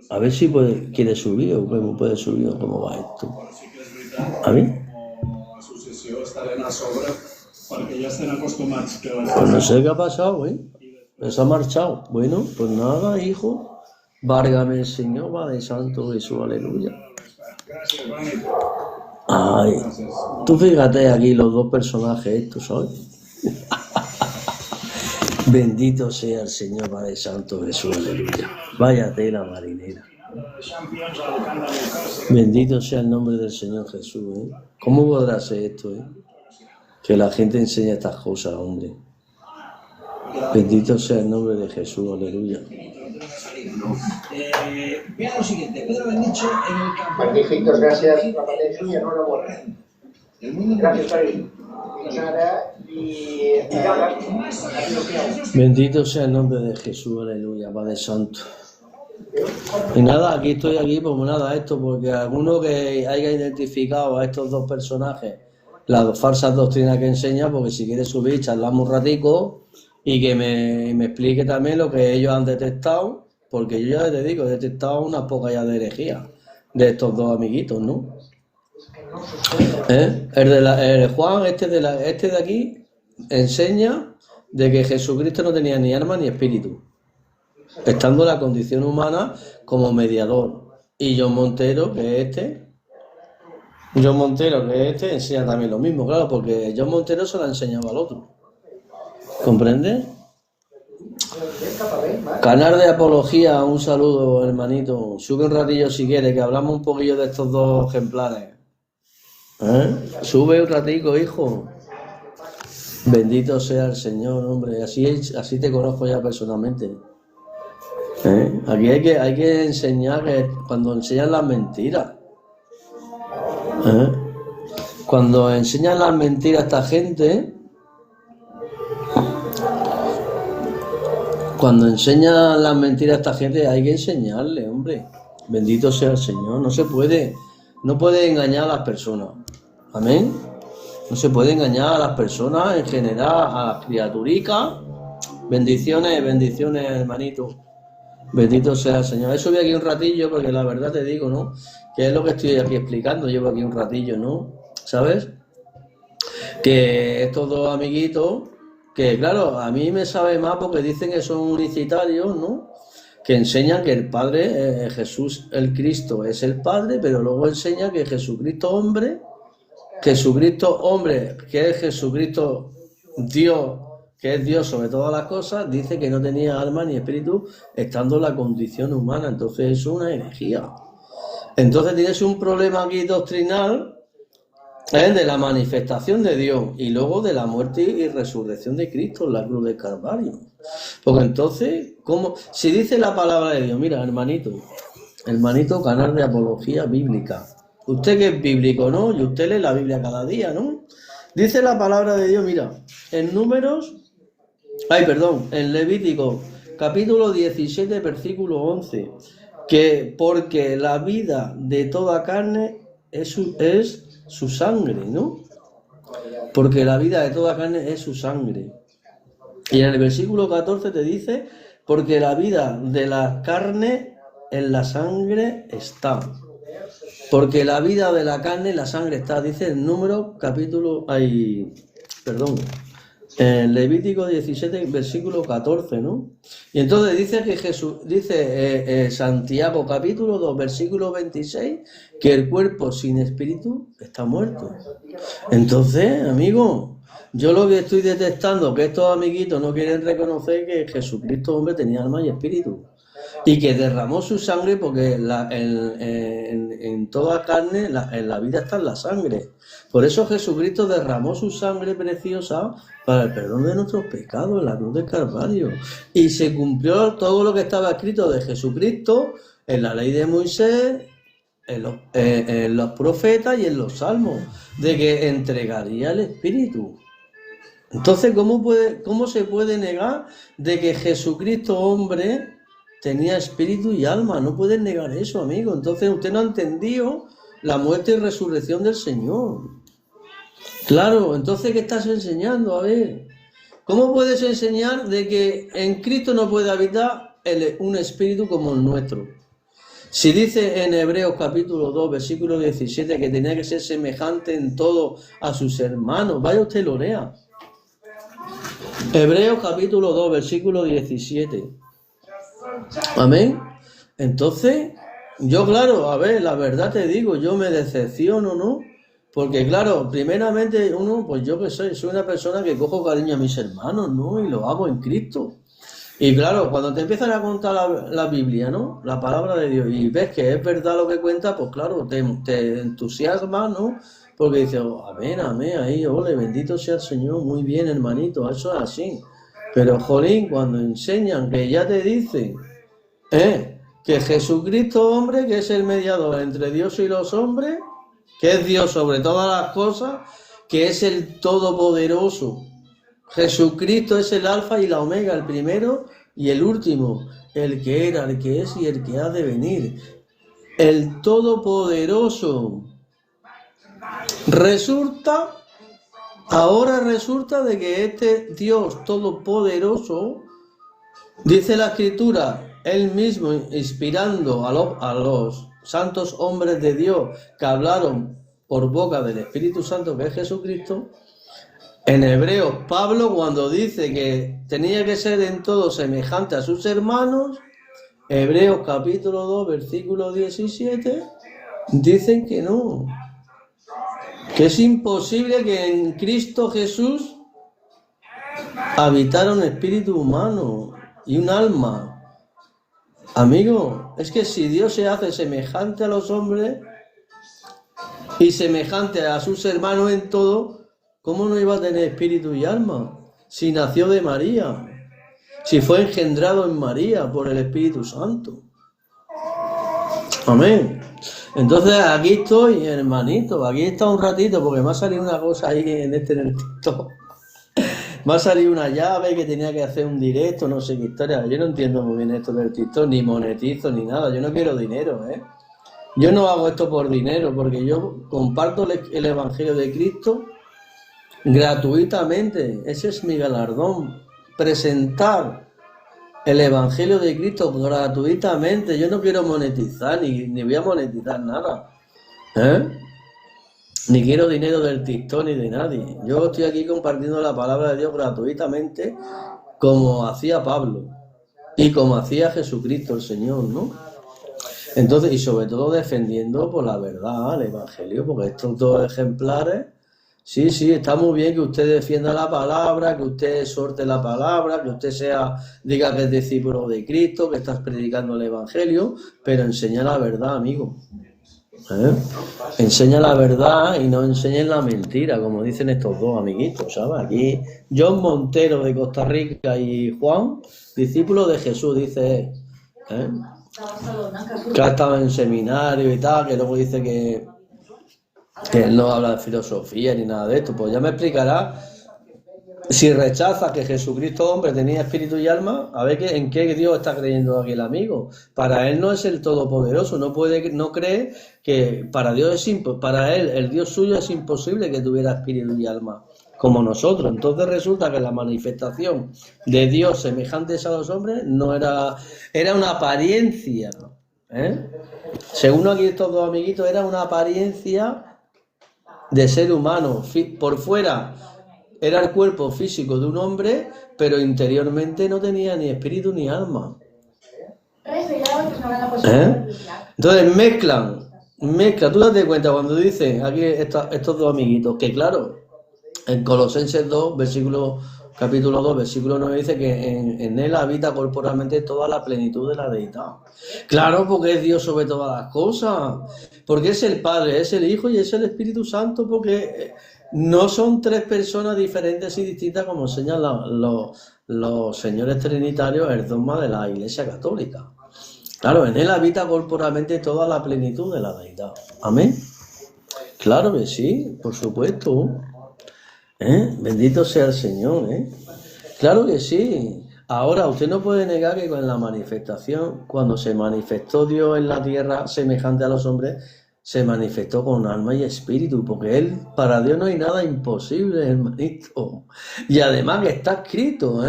a ver si quiere subir o cómo puede subir o cómo va esto. A ver. Pues no sé qué ha pasado, Se ha marchado. Bueno, pues nada, hijo. Várgame el Señor, Padre Santo Jesús, aleluya. Ay, tú fíjate aquí los dos personajes estos, ¿sabes? Bendito sea el Señor Padre Santo Jesús, aleluya. Vaya tela marinera. Bendito sea el nombre del Señor Jesús, ¿Cómo podrá ser esto, Que la gente enseñe estas cosas, hombre. Bendito sea el nombre de Jesús, aleluya. Vea lo siguiente, Pedro Bendicho en el campo. Magníficos, gracias. La patria suya, enhorabuena. Gracias, David. Bendito sea el nombre de Jesús, aleluya, Padre Santo. Y nada, aquí, pues nada, esto, porque alguno que haya identificado a estos dos personajes, las falsas doctrinas que enseña, porque si quiere subir, charlamos un ratico y que me explique también lo que ellos han detectado, porque yo ya te digo, he detectado unas pocas ya de herejía de estos dos amiguitos, ¿no? El Juan, este de aquí, enseña de que Jesucristo no tenía ni alma ni espíritu, estando en la condición humana como mediador. Y John Montero, que es enseña también lo mismo, claro, porque John Montero se lo ha enseñado al otro. ¿Comprendes? Canal de Apología, un saludo, hermanito. Sube un ratillo si quieres, que hablamos un poquillo de estos dos ejemplares. Sube un ratico, hijo. Bendito sea el Señor, hombre. Así te conozco ya personalmente. Aquí hay que enseñar, cuando enseñan las mentiras. Cuando enseñan las mentiras a esta gente, hay que enseñarle, hombre. Bendito sea el Señor. No puede engañar a las personas. Amén. No se puede engañar a las personas en general, a las criaturicas. Bendiciones, hermanito. Bendito sea el Señor. He subido aquí un ratillo porque la verdad te digo, ¿no? Que es lo que estoy aquí explicando. Llevo aquí un ratillo, ¿no? ¿Sabes? Que estos dos amiguitos, que claro, a mí me sabe más porque dicen que son unicitarios, ¿no? Que enseñan que el Padre, Jesús, el Cristo, es el Padre, pero luego enseñan que Jesucristo hombre, que es Jesucristo Dios, que es Dios sobre todas las cosas, dice que no tenía alma ni espíritu estando en la condición humana. Entonces es una herejía. Entonces tienes un problema aquí doctrinal, de la manifestación de Dios y luego de la muerte y resurrección de Cristo en la cruz del Calvario. Porque entonces, ¿cómo? Si dice la palabra de Dios, mira, hermanito, canal de Apología Bíblica. Usted que es bíblico, ¿no? Y usted lee la Biblia cada día, ¿no? Dice la palabra de Dios, mira, en Levítico, capítulo 17, versículo 11, que porque la vida de toda carne es su sangre, ¿no? Porque la vida de toda carne es su sangre. Y en el versículo 14 te dice, porque la vida de la carne en la sangre está. Porque la vida de la carne en la sangre está, dice el número, en Levítico 17, versículo 14, ¿no? Y entonces dice que Santiago capítulo 2, versículo 26, que el cuerpo sin espíritu está muerto. Entonces, amigo, yo lo que estoy detectando que estos amiguitos no quieren reconocer que Jesucristo, hombre, tenía alma y espíritu. Y que derramó su sangre porque en toda carne, en la vida está en la sangre. Por eso Jesucristo derramó su sangre preciosa para el perdón de nuestros pecados en la cruz del Calvario. Y se cumplió todo lo que estaba escrito de Jesucristo en la ley de Moisés, en los profetas y en los salmos, de que entregaría el Espíritu. Entonces, ¿cómo se puede negar de que Jesucristo, hombre, tenía espíritu y alma? No pueden negar eso, amigo. Entonces usted no ha entendido la muerte y resurrección del Señor. Claro, entonces ¿qué estás enseñando? A ver, ¿cómo puedes enseñar de que en Cristo no puede habitar un espíritu como el nuestro? Si dice en Hebreos capítulo 2, versículo 17, que tenía que ser semejante en todo a sus hermanos, vaya usted y lo lea. Hebreos capítulo 2, versículo 17. Amén. Entonces, yo claro, a ver, la verdad te digo, yo me decepciono, ¿no? Porque claro, primeramente pues yo que soy una persona que cojo cariño a mis hermanos, ¿no? Y lo hago en Cristo. Y claro, cuando te empiezan a contar la Biblia, ¿no? La palabra de Dios, y ves que es verdad lo que cuenta, pues claro, te entusiasma, ¿no? Porque dices, amén, ahí, ole, bendito sea el Señor, muy bien, hermanito, eso es así. Pero, jolín, cuando enseñan que ya te dicen, que Jesucristo, hombre, que es el mediador entre Dios y los hombres, que es Dios sobre todas las cosas, que es el Todopoderoso. Jesucristo es el Alfa y la Omega, el primero y el último, el que era, el que es y el que ha de venir. El Todopoderoso. Ahora resulta de que este Dios Todopoderoso, dice la Escritura, Él mismo inspirando a los santos hombres de Dios que hablaron por boca del Espíritu Santo, que es Jesucristo. En Hebreos, Pablo, cuando dice que tenía que ser en todo semejante a sus hermanos, Hebreos capítulo 2, versículo 17, dicen que no, que es imposible que en Cristo Jesús habitara un espíritu humano. y un alma. Amigo, es que si Dios se hace semejante a los hombres y semejante a sus hermanos en todo, ¿cómo no iba a tener espíritu y alma? Si nació de María, si fue engendrado en María por el Espíritu Santo. Amén. Entonces aquí estoy, hermanito, aquí está un ratito, porque me ha salido una cosa ahí en el TikTok. Me ha salido una llave que tenía que hacer un directo, no sé qué historia. Yo no entiendo muy bien esto del TikTok, ni monetizo, ni nada. Yo no quiero dinero, ¿eh? Yo no hago esto por dinero, porque yo comparto el Evangelio de Cristo gratuitamente. Ese es mi galardón. Presentar el Evangelio de Cristo gratuitamente. Yo no quiero monetizar, ni voy a monetizar nada, ¿eh? Ni quiero dinero del TikTok ni de nadie. Yo estoy aquí compartiendo la palabra de Dios gratuitamente, como hacía Pablo y como hacía Jesucristo el Señor, ¿no? Entonces, y sobre todo defendiendo por la verdad, el Evangelio, porque estos dos ejemplares, sí, está muy bien que usted defienda la palabra, que usted exhorte la palabra, que usted diga que es discípulo de Cristo, que estás predicando el Evangelio, pero enseña la verdad, amigo. Enseña la verdad y no enseñen la mentira, como dicen estos dos amiguitos, ¿sabes? Aquí John Montero de Costa Rica y Juan, discípulo de Jesús, dice que ha estado en seminario y tal, que luego dice que él no habla de filosofía ni nada de esto. Pues ya me explicará, si rechaza que Jesucristo hombre tenía espíritu y alma, a ver en qué Dios está creyendo aquí el amigo. Para él no es el todopoderoso, no cree que para él, el Dios suyo, es imposible que tuviera espíritu y alma como nosotros. Entonces resulta que la manifestación de Dios semejantes a los hombres no era una apariencia, ¿eh? Según aquí estos dos amiguitos, era una apariencia de ser humano. Por fuera era el cuerpo físico de un hombre, pero interiormente no tenía ni espíritu ni alma. Entonces mezclan. Tú date cuenta cuando dice aquí estos dos amiguitos, que claro, en Colosenses 2, capítulo 2, versículo 9, dice que en él habita corporalmente toda la plenitud de la deidad. Claro, porque es Dios sobre todas las cosas, porque es el Padre, es el Hijo y es el Espíritu Santo, porque no son tres personas diferentes y distintas como enseñan los señores trinitarios, el dogma de la Iglesia Católica. Claro, en él habita corporalmente toda la plenitud de la deidad. Amén. Claro que sí, por supuesto. Bendito sea el Señor, Claro que sí. Ahora, usted no puede negar que con la manifestación, cuando se manifestó Dios en la tierra semejante a los hombres, se manifestó con alma y espíritu, porque para Dios no hay nada imposible, hermanito. Y además que está escrito,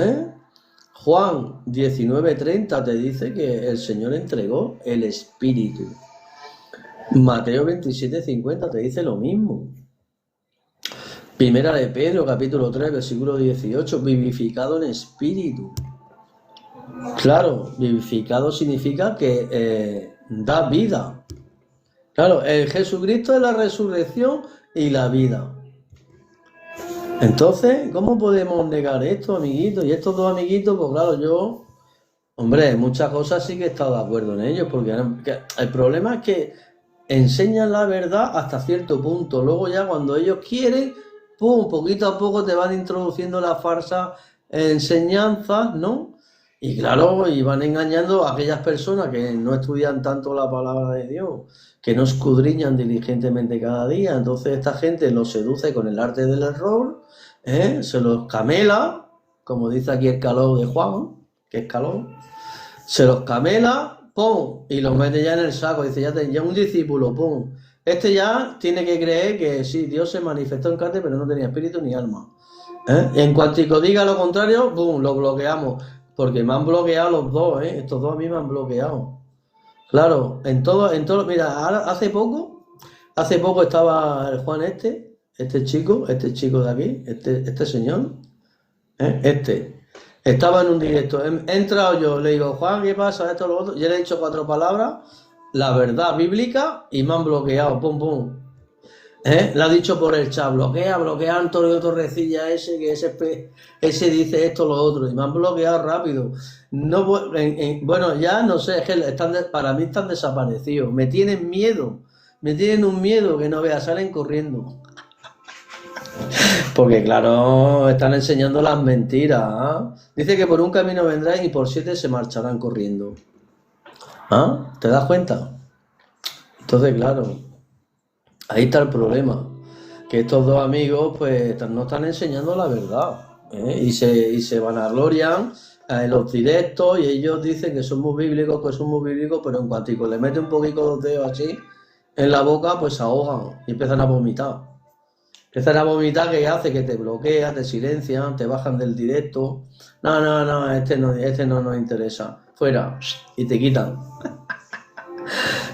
Juan 19:30 te dice que el Señor entregó el espíritu. Mateo 27:50 te dice lo mismo. Primera de Pedro, capítulo 3, versículo 18, vivificado en espíritu. Claro, vivificado significa que da vida. Claro, el Jesucristo es la resurrección y la vida. Entonces, ¿cómo podemos negar esto, amiguitos? Y estos dos amiguitos, pues claro, hombre, muchas cosas sí que he estado de acuerdo en ellos, porque el problema es que enseñan la verdad hasta cierto punto. Luego ya cuando ellos quieren, pum, poquito a poco te van introduciendo las falsas enseñanzas, ¿no? Y claro, y van engañando a aquellas personas que no estudian tanto la palabra de Dios, que no escudriñan diligentemente cada día. Entonces esta gente los seduce con el arte del error, se los camela, como dice aquí el calor de Juan, que es calor, se los camela, pum, y los mete ya en el saco. Dice, ya un discípulo, pum. Este ya tiene que creer que sí, Dios se manifestó en carne, pero no tenía espíritu ni alma. En cuanto diga lo contrario, pum, lo bloqueamos. Porque me han bloqueado los dos, estos dos a mí me han bloqueado. Claro, en todo, mira, ahora, hace poco estaba el Juan este chico de aquí, este señor, estaba en un directo, he entrado yo, le digo, Juan, ¿qué pasa? Esto, lo otro, yo le he dicho 4 palabras, la verdad bíblica, y me han bloqueado, pum, pum. Le ha dicho por el chat, bloquea Antonio Torrecilla ese, que ese dice esto, lo otro, y me han bloqueado rápido. No, bueno, ya no sé, es que para mí están desaparecidos. Me tienen un miedo que no veas, salen corriendo. Porque claro, están enseñando las mentiras. ¿Ah? Dice que por un camino vendrán y por 7 se marcharán corriendo. ¿Ah? ¿Te das cuenta? Entonces, claro, ahí está el problema. Que estos dos amigos pues no están enseñando la verdad. Y se vanaglorian en los directos y ellos dicen que son muy bíblicos, pero en cuanto le mete un poquito los dedos así en la boca, pues se ahogan y empiezan a vomitar. Que hace que te bloquean, te silencian, te bajan del directo. No, este no nos interesa. Fuera. Y te quitan.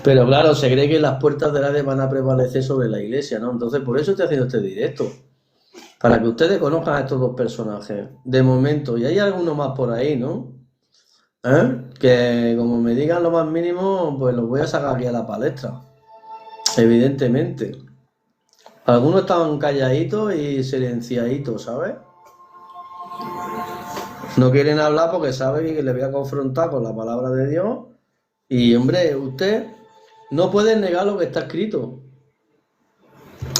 Pero claro, se cree que las puertas del Hades van a prevalecer sobre la iglesia, ¿no? Entonces, por eso estoy haciendo este directo. Para que ustedes conozcan a estos dos personajes. De momento. Y hay alguno más por ahí, ¿no? Que como me digan lo más mínimo, pues los voy a sacar aquí a la palestra. Evidentemente. Algunos estaban calladitos y silenciaditos, ¿sabes? No quieren hablar porque saben que les voy a confrontar con la palabra de Dios. Y, hombre, usted no puede negar lo que está escrito.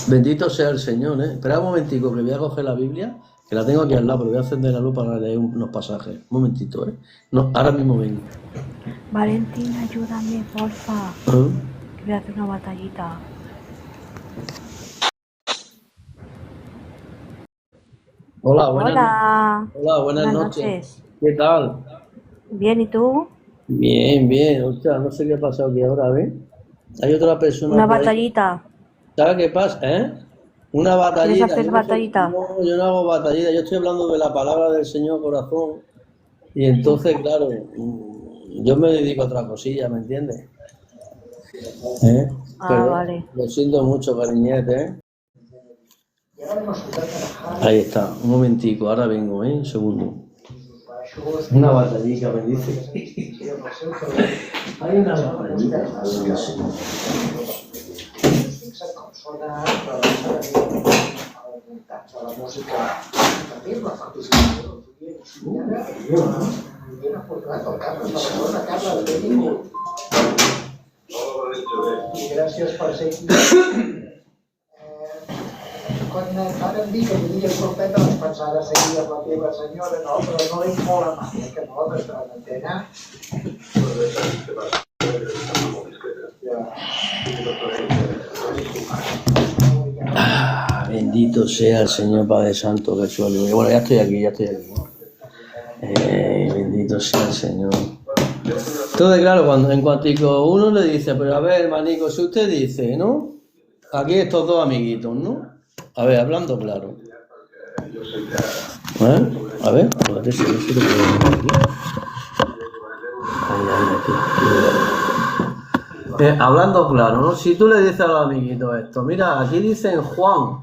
Bendito sea el Señor, ¿eh? Espera un momentico que voy a coger la Biblia, que la tengo aquí al lado, pero voy a encender la luz para leer unos pasajes. Un momentito, ¿eh? No, ahora mismo vengo. Valentín, ayúdame, porfa. Que voy a hacer una batallita. Hola, buenas noches. ¿Qué tal? Bien, ¿y tú? Bien. Hostia, no sé qué ha pasado aquí ahora, ¿ves? Hay otra persona. Una batallita. ¿Sabes qué pasa, Una batallita. ¿Quieres hacer batallita? No, yo no hago batallita. Yo estoy hablando de la palabra del Señor, corazón. Y entonces, claro, yo me dedico a otra cosilla, ¿me entiendes? Pero, vale. Lo siento mucho, cariñete, Ahí está, un momentico, ahora vengo, un segundo. Una batallita, me dice. Hay una batallita. Gràcies per ser aquí. Quan vàrem dir que volia el profeta vaig pensar de seguir amb la teva senyora, no, però no és molt amable, que no, d'estar en antena. Bendito sea el Señor Padre Santo Jesús. Bueno, ya estoy aquí. Bendito sea el Señor. Entonces, claro, en cuanto uno le dice, pero a ver, hermanico, si usted dice, ¿no? Aquí estos dos amiguitos, ¿no? A ver, hablando claro. A ver si lo puedo ver aquí. Ahí, hablando claro, ¿no? Si tú le dices a los amiguitos esto, mira, aquí dice en Juan,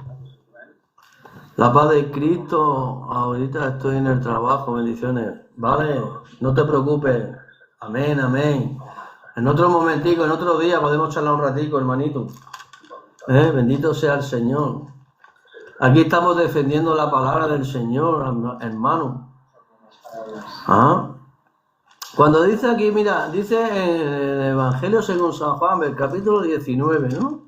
la paz de Cristo, ahorita estoy en el trabajo, bendiciones, ¿vale? No te preocupes, amén. En otro momentico, en otro día podemos charlar un ratico, hermanito. Bendito sea el Señor. Aquí estamos defendiendo la palabra del Señor, hermano. Cuando dice aquí, mira, dice en el Evangelio según San Juan, el capítulo 19, ¿no?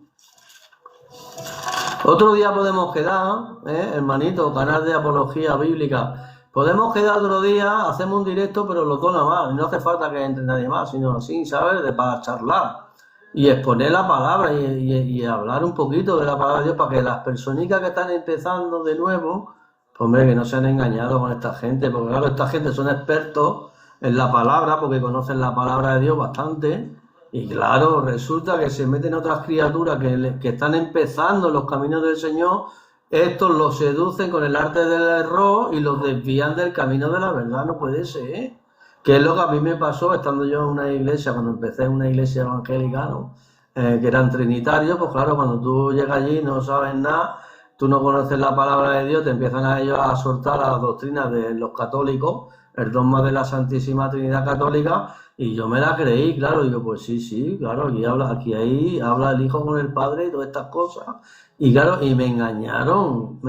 Otro día podemos quedar, hermanito, canal de apología bíblica. Podemos quedar otro día, hacemos un directo, pero los dos nada más. Y no hace falta que entre nadie más, sino así, ¿sabes? Para charlar. Y exponer la palabra y hablar un poquito de la palabra de Dios para que las personitas que están empezando de nuevo, pues hombre, que no se han engañado con esta gente, porque claro, esta gente son expertos en la palabra, porque conocen la palabra de Dios bastante, y claro, resulta que se meten otras criaturas que están empezando en los caminos del Señor, estos los seducen con el arte del error y los desvían del camino de la verdad. No puede ser, Que es lo que a mí me pasó estando yo en una iglesia, cuando empecé en una iglesia evangélica, ¿no? Que eran trinitarios. Pues claro, cuando tú llegas allí no sabes nada, tú no conoces la palabra de Dios, te empiezan a ellos a soltar las doctrinas de los católicos, el dogma de la Santísima Trinidad Católica, Y yo me la creí, claro, digo, pues sí, claro, aquí habla el Hijo con el Padre y todas estas cosas. Y claro, y me engañaron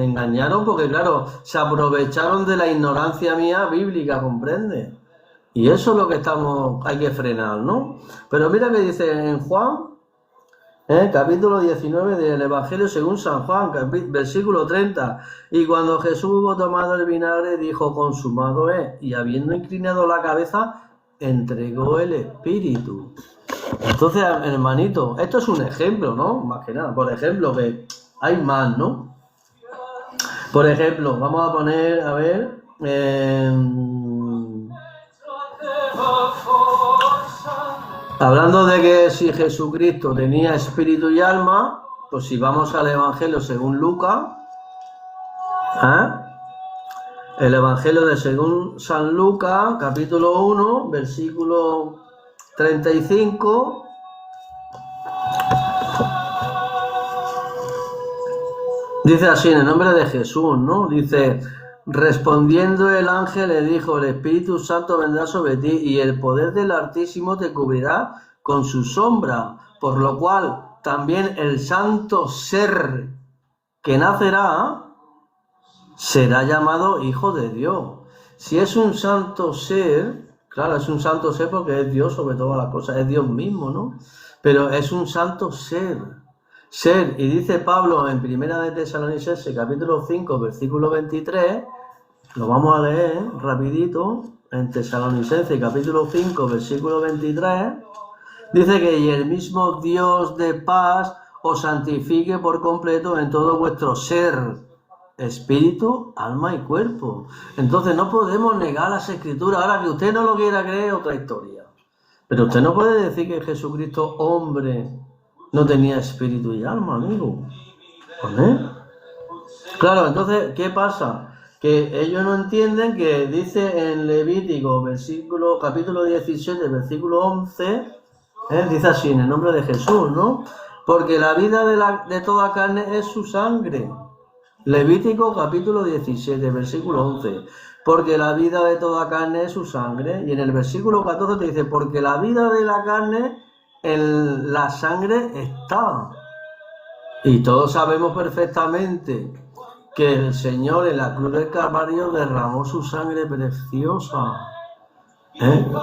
porque claro, se aprovecharon de la ignorancia mía bíblica, ¿comprende? Y eso es lo que hay que frenar, ¿no? Pero mira que dice en Juan, capítulo 19 del Evangelio según San Juan, versículo 30. Y cuando Jesús hubo tomado el vinagre, dijo, consumado es. Y habiendo inclinado la cabeza, entregó el Espíritu. Entonces, hermanito, esto es un ejemplo, ¿no? Más que nada, por ejemplo, que hay más, ¿no? Por ejemplo, vamos a poner, a ver, hablando de que si Jesucristo tenía espíritu y alma, pues si vamos al Evangelio según Lucas, el Evangelio de según San Lucas, capítulo 1, versículo 35, dice así, en el nombre de Jesús, ¿no? Dice, respondiendo el ángel le dijo, el Espíritu Santo vendrá sobre ti y el poder del Altísimo te cubrirá con su sombra, por lo cual también el santo ser que nacerá será llamado Hijo de Dios. Si es un santo ser, claro, es un santo ser porque es Dios sobre todas las cosas, es Dios mismo, ¿no? Pero es un santo ser, y dice Pablo en Primera de Tesalonicenses, capítulo 5, versículo 23, lo vamos a leer rapidito, en Tesalonicenses, capítulo 5, versículo 23, dice que y el mismo Dios de paz os santifique por completo en todo vuestro ser, espíritu, alma y cuerpo. Entonces no podemos negar las Escrituras. Ahora que usted no lo quiera creer, otra historia. Pero usted no puede decir que Jesucristo, hombre, no tenía espíritu y alma, amigo. Claro, entonces, ¿qué pasa? Que ellos no entienden que dice en Levítico, capítulo 17, versículo 11, dice así, en el nombre de Jesús, ¿no? Porque la vida de toda carne es su sangre. Levítico capítulo 17, versículo 11. Porque la vida de toda carne es su sangre. Y en el versículo 14 te dice, porque la vida de la carne en la sangre está. Y todos sabemos perfectamente que el Señor en la cruz del Calvario derramó su sangre preciosa.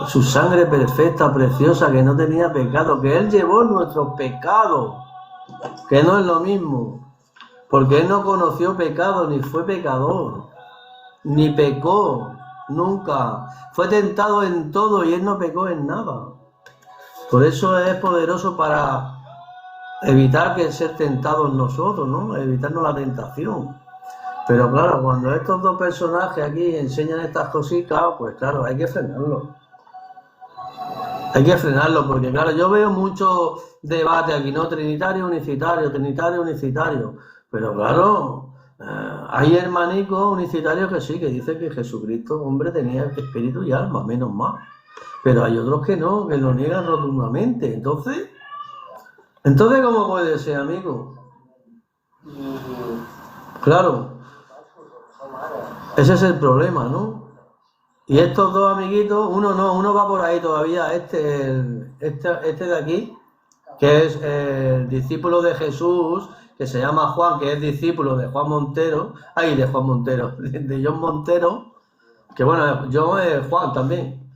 Su sangre perfecta, preciosa, que no tenía pecado. Que Él llevó nuestros pecados. Que no es lo mismo. Porque Él no conoció pecado, ni fue pecador, ni pecó, nunca. Fue tentado en todo y Él no pecó en nada. Por eso es poderoso para evitar que ser tentados nosotros, ¿no? Evitarnos la tentación. Pero claro, cuando estos dos personajes aquí enseñan estas cositas, pues claro, hay que frenarlo. Hay que frenarlo, porque claro, yo veo mucho debate aquí, ¿no? Trinitario, unicitario. Pero claro, hay hermanicos unicitarios que sí, que dicen que Jesucristo, hombre, tenía espíritu y alma, menos mal. Pero hay otros que no, que lo niegan rotundamente. Entonces, ¿cómo puede ser, amigo? Claro, ese es el problema, ¿no? Y estos dos amiguitos, uno va por ahí todavía, este de aquí, que es el discípulo de Jesús, que se llama Juan, que es discípulo de Juan Montero, de John Montero, que bueno, John es Juan también.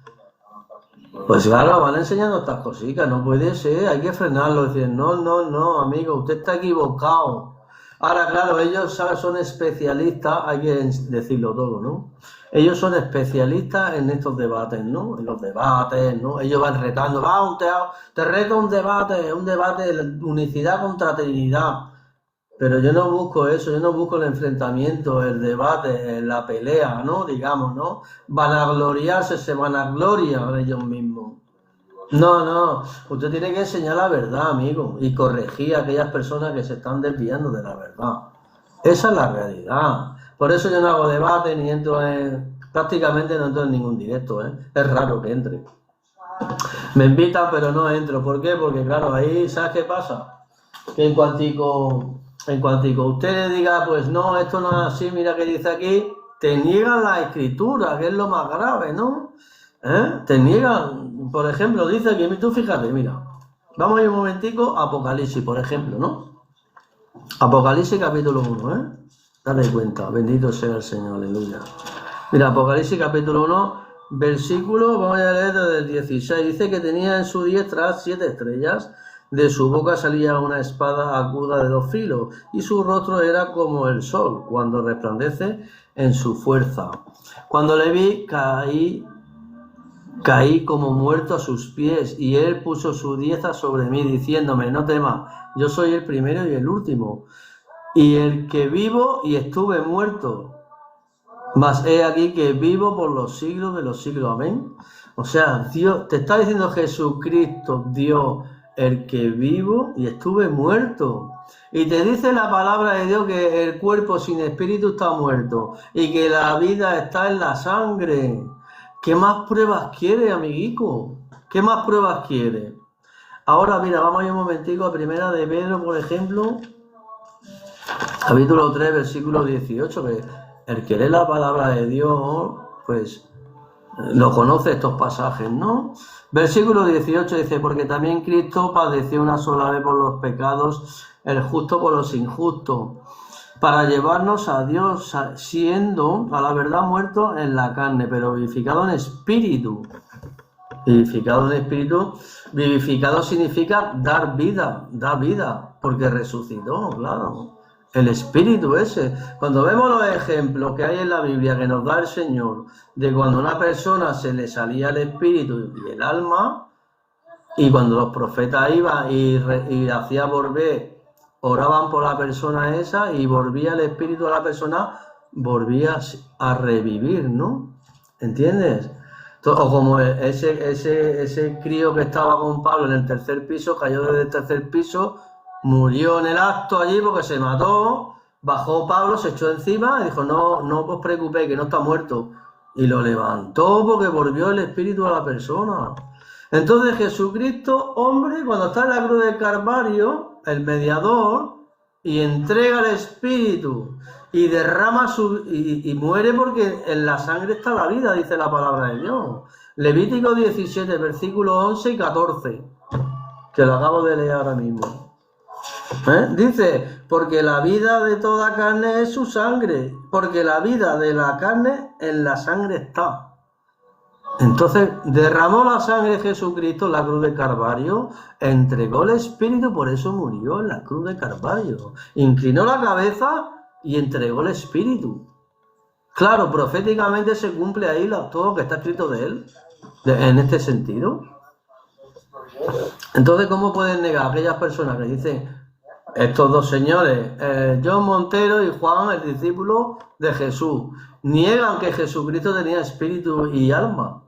Pues claro, van enseñando estas cositas, no puede ser, hay que frenarlo, decir, no, amigo, usted está equivocado. Ahora, claro, ellos son especialistas, hay que decirlo todo, ¿no? Ellos son especialistas en estos debates, ¿no? En los debates, ¿no? Ellos van retando, te reto un debate de unicidad contra Trinidad. Pero yo no busco eso, yo no busco el enfrentamiento, el debate, la pelea, ¿no? Digamos, ¿no? Vanagloriarse, se vanaglorian ellos mismos. No, usted tiene que enseñar la verdad, amigo, y corregir a aquellas personas que se están desviando de la verdad. Esa es la realidad. Por eso yo no hago debate ni prácticamente no entro en ningún directo, Es raro que entre. Me invitan, pero no entro. ¿Por qué? Porque claro, ahí, ¿sabes qué pasa? Que en cuantico usted le diga, pues no, esto no es así, mira que dice aquí, te niegan la escritura, que es lo más grave, ¿no? Te niegan, por ejemplo, dice que tú fíjate, mira, vamos a ir un momentico a Apocalipsis, por ejemplo, ¿no? Apocalipsis capítulo 1, ¿eh? Dale cuenta, bendito sea el Señor, aleluya. Mira, Apocalipsis capítulo 1, versículo, vamos a leer desde el 16, dice que tenía en su diestra 7 estrellas, de su boca salía una espada aguda de 2 filos, y su rostro era como el sol, cuando resplandece en su fuerza. Cuando le vi, caí como muerto a sus pies, y él puso su diestra sobre mí, diciéndome, no temas, yo soy el primero y el último, y el que vivo y estuve muerto, mas he aquí que vivo por los siglos de los siglos, amén. O sea, Dios, te está diciendo Jesucristo, Dios, el que vivo y estuve muerto. Y te dice la palabra de Dios que el cuerpo sin espíritu está muerto y que la vida está en la sangre. ¿Qué más pruebas quiere, amiguico? ¿Qué más pruebas quiere? Ahora, mira, vamos a ir un momentico a primera de Pedro, por ejemplo, capítulo 3, versículo 18, que el que lee la palabra de Dios, pues lo conoce estos pasajes, ¿no? Versículo 18 dice, porque también Cristo padeció una sola vez por los pecados, el justo por los injustos, para llevarnos a Dios, siendo a la verdad muerto en la carne, pero vivificado en espíritu. Vivificado en espíritu, vivificado significa dar vida, porque resucitó, claro. El espíritu ese. Cuando vemos los ejemplos que hay en la Biblia que nos da el Señor, de cuando a una persona se le salía el espíritu y el alma, y cuando los profetas iban y hacía volver, oraban por la persona esa y volvía el espíritu a la persona, volvía a revivir, ¿no? ¿Entiendes? O como ese crío que estaba con Pablo en el tercer piso, cayó desde el tercer piso, murió en el acto allí porque se mató, bajó Pablo, se echó encima y dijo, no os preocupéis, que no está muerto. Y lo levantó porque volvió el espíritu a la persona. Entonces Jesucristo, hombre, cuando está en la cruz del Calvario, el mediador, y entrega el espíritu y derrama y muere porque en la sangre está la vida, dice la palabra de Dios. Levítico 17, versículos 11 y 14, que lo acabo de leer ahora mismo. Dice, porque la vida de toda carne es su sangre, porque la vida de la carne en la sangre está. Entonces derramó la sangre de Jesucristo en la cruz de Calvario, entregó el espíritu, por eso murió en la cruz de Calvario, inclinó la cabeza y entregó el espíritu. Claro, proféticamente se cumple ahí todo lo que está escrito de él, en este sentido. Entonces, ¿cómo pueden negar a aquellas personas que dicen, estos dos señores, John Montero y Juan, el discípulo de Jesús, niegan que Jesucristo tenía espíritu y alma?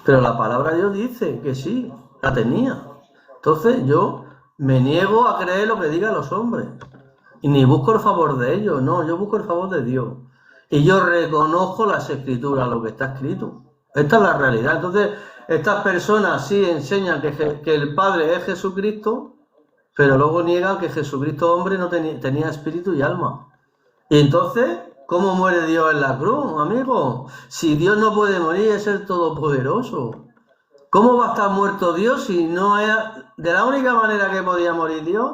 Pero la palabra de Dios dice que sí, la tenía. Entonces yo me niego a creer lo que digan los hombres. Y ni busco el favor de ellos, no, yo busco el favor de Dios. Y yo reconozco las escrituras, lo que está escrito. Esta es la realidad. Entonces, estas personas sí enseñan que el Padre es Jesucristo, pero luego niegan que Jesucristo hombre no tenía espíritu y alma. Y entonces, ¿cómo muere Dios en la cruz, amigo? Si Dios no puede morir, es el Todopoderoso. ¿Cómo va a estar muerto Dios si no es... De la única manera que podía morir Dios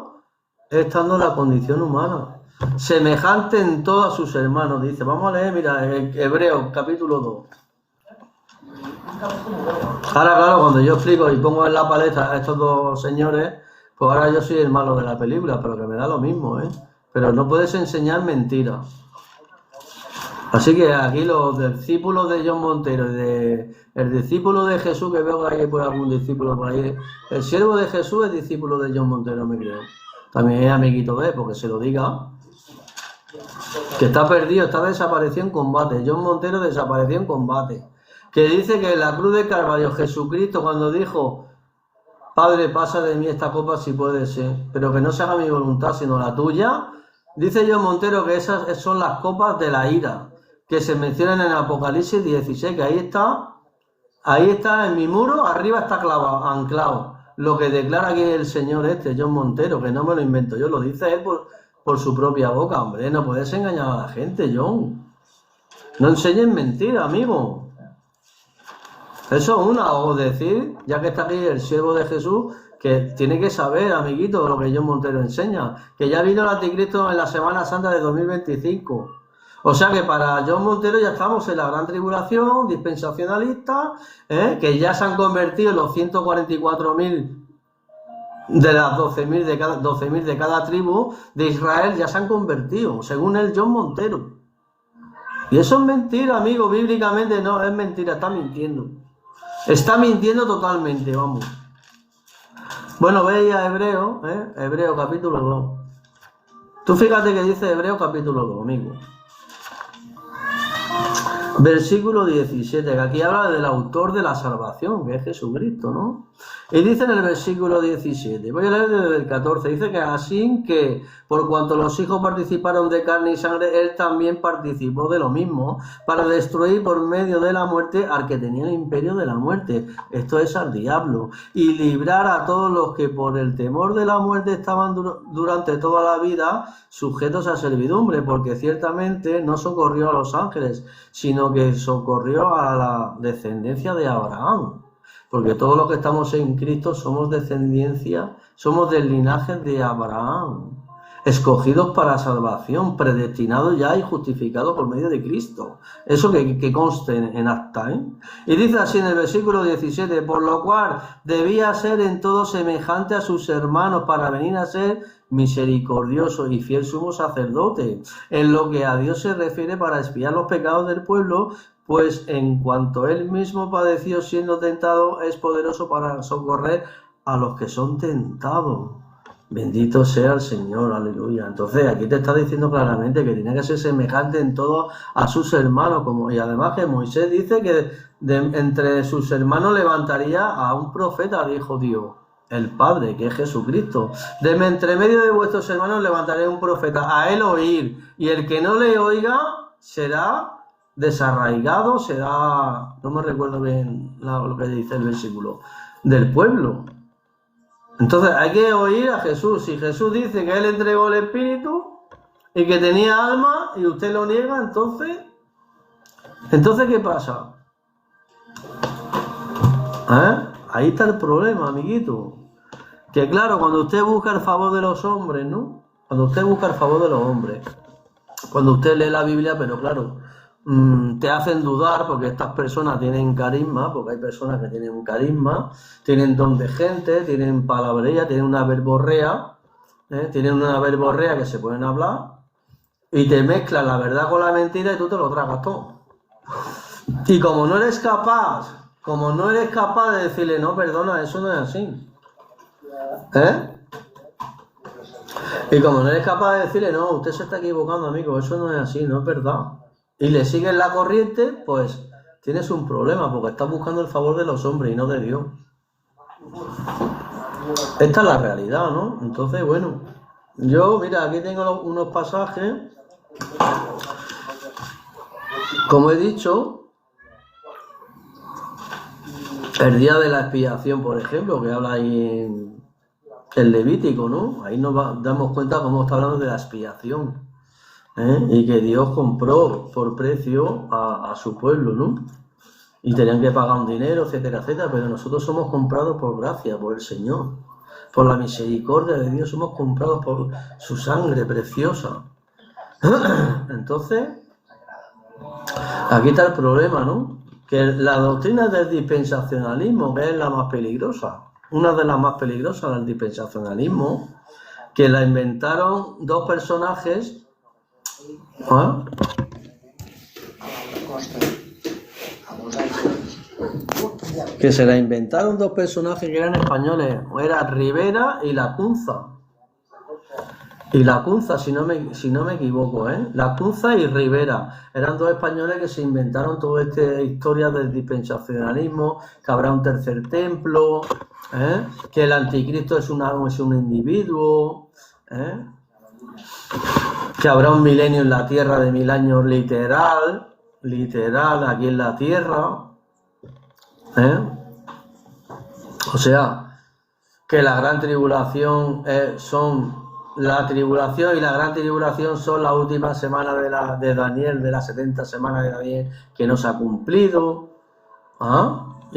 es estando en la condición humana. Semejante en todos sus hermanos, dice. Vamos a leer, mira, Hebreos, capítulo 2. Ahora, claro, cuando yo explico y pongo en la palestra a estos dos señores, pues ahora yo soy el malo de la película, pero que me da lo mismo, ¿eh? Pero no puedes enseñar mentiras. Así que aquí los discípulos de John Montero y el discípulo de Jesús, que veo que hay por algún discípulo por ahí, el siervo de Jesús es discípulo de John Montero, me creo. También es amiguito de él, porque se lo diga. Que está perdido, está desaparecido en combate. John Montero desapareció en combate. Que dice que en la cruz de Calvario Jesucristo, cuando dijo, Padre, pasa de mí esta copa si puede ser, pero que no se haga mi voluntad sino la tuya, dice John Montero que esas son las copas de la ira, que se mencionan en Apocalipsis 16, que ahí está en mi muro, arriba está anclado, lo que declara aquí el señor John Montero, que no me lo invento yo, lo dice él por su propia boca, hombre, no puedes engañar a la gente, John. No enseñes mentiras, amigo. Eso es una, o decir, ya que está aquí el siervo de Jesús, que tiene que saber, amiguito, lo que John Montero enseña, que ya vino el anticristo en la Semana Santa de 2025. O sea que para John Montero ya estamos en la gran tribulación dispensacionalista, que ya se han convertido en los 144.000 de las 12.000 de cada tribu de Israel, ya se han convertido, según el John Montero. Y eso es mentira, amigo, bíblicamente no, es mentira, está mintiendo. Está mintiendo totalmente, vamos. Bueno, veis a Hebreo, Hebreo capítulo 2. Tú fíjate que dice Hebreo capítulo 2, amigo. Versículo 17, que aquí habla del autor de la salvación, que es Jesucristo, ¿no? Y dice en el versículo 17, voy a leer desde el 14, dice que así que por cuanto los hijos participaron de carne y sangre, él también participó de lo mismo, para destruir por medio de la muerte al que tenía el imperio de la muerte, esto es al diablo, y librar a todos los que por el temor de la muerte estaban durante toda la vida sujetos a servidumbre, porque ciertamente no socorrió a los ángeles, sino que socorrió a la descendencia de Abraham. Porque todos los que estamos en Cristo somos descendencia, somos del linaje de Abraham, escogidos para salvación, predestinados ya y justificados por medio de Cristo. Eso que conste en acta, ¿eh? Y dice así en el versículo 17, por lo cual debía ser en todo semejante a sus hermanos para venir a ser misericordioso y fiel sumo sacerdote, en lo que a Dios se refiere para expiar los pecados del pueblo, pues en cuanto él mismo padeció siendo tentado, es poderoso para socorrer a los que son tentados. Bendito sea el Señor, aleluya. Entonces aquí te está diciendo claramente que tiene que ser semejante en todo a sus hermanos, y además que Moisés dice que entre sus hermanos levantaría a un profeta, dijo Dios, el Padre, que es Jesucristo. De entre medio de vuestros hermanos levantaré un profeta, a él oír, y el que no le oiga será desarraigado, será, no me recuerdo bien lo que dice el versículo, del pueblo. Entonces hay que oír a Jesús. Si Jesús dice que él entregó el Espíritu y que tenía alma y usted lo niega, entonces ¿qué pasa? Ahí está el problema, amiguito. Que claro, cuando usted busca el favor de los hombres, ¿no? Cuando usted busca el favor de los hombres, cuando usted lee la Biblia, pero claro, te hacen dudar porque estas personas tienen carisma, porque hay personas que tienen un carisma, tienen don de gente, tienen palabrería, tienen una verborrea, que se pueden hablar, y te mezclan la verdad con la mentira y tú te lo tragas todo. Y como no eres capaz de decirle, no, perdona, eso no es así, y como no eres capaz de decirle, no, usted se está equivocando, amigo, eso no es así, no es verdad, y le sigues la corriente, pues tienes un problema, porque estás buscando el favor de los hombres y no de Dios. Esta es la realidad, ¿no? Entonces, bueno, yo, mira, aquí tengo unos pasajes, como he dicho, el día de la expiación, por ejemplo, que habla ahí en el Levítico, ¿no? Ahí nos damos cuenta cómo está hablando de la expiación. Y que Dios compró por precio a su pueblo, ¿no? Y tenían que pagar un dinero, etcétera, etcétera, pero nosotros somos comprados por gracia, por el Señor, por la misericordia de Dios, somos comprados por su sangre preciosa. Entonces, aquí está el problema, ¿no? Que la doctrina del dispensacionalismo, que es la más peligrosa, una de las más peligrosas del dispensacionalismo, que la inventaron dos personajes, que se la inventaron dos personajes que eran españoles, era Rivera y Lacunza. Y Lacunza, si no me equivoco, Lacunza y Rivera eran dos españoles que se inventaron toda esta historia del dispensacionalismo, que habrá un tercer templo, que el anticristo es un individuo, que habrá un milenio en la tierra de 1000 años literal aquí en la tierra, o sea, que la gran tribulación la tribulación y la gran tribulación son la última semana de Daniel, de las 70 semanas de Daniel que no se ha cumplido,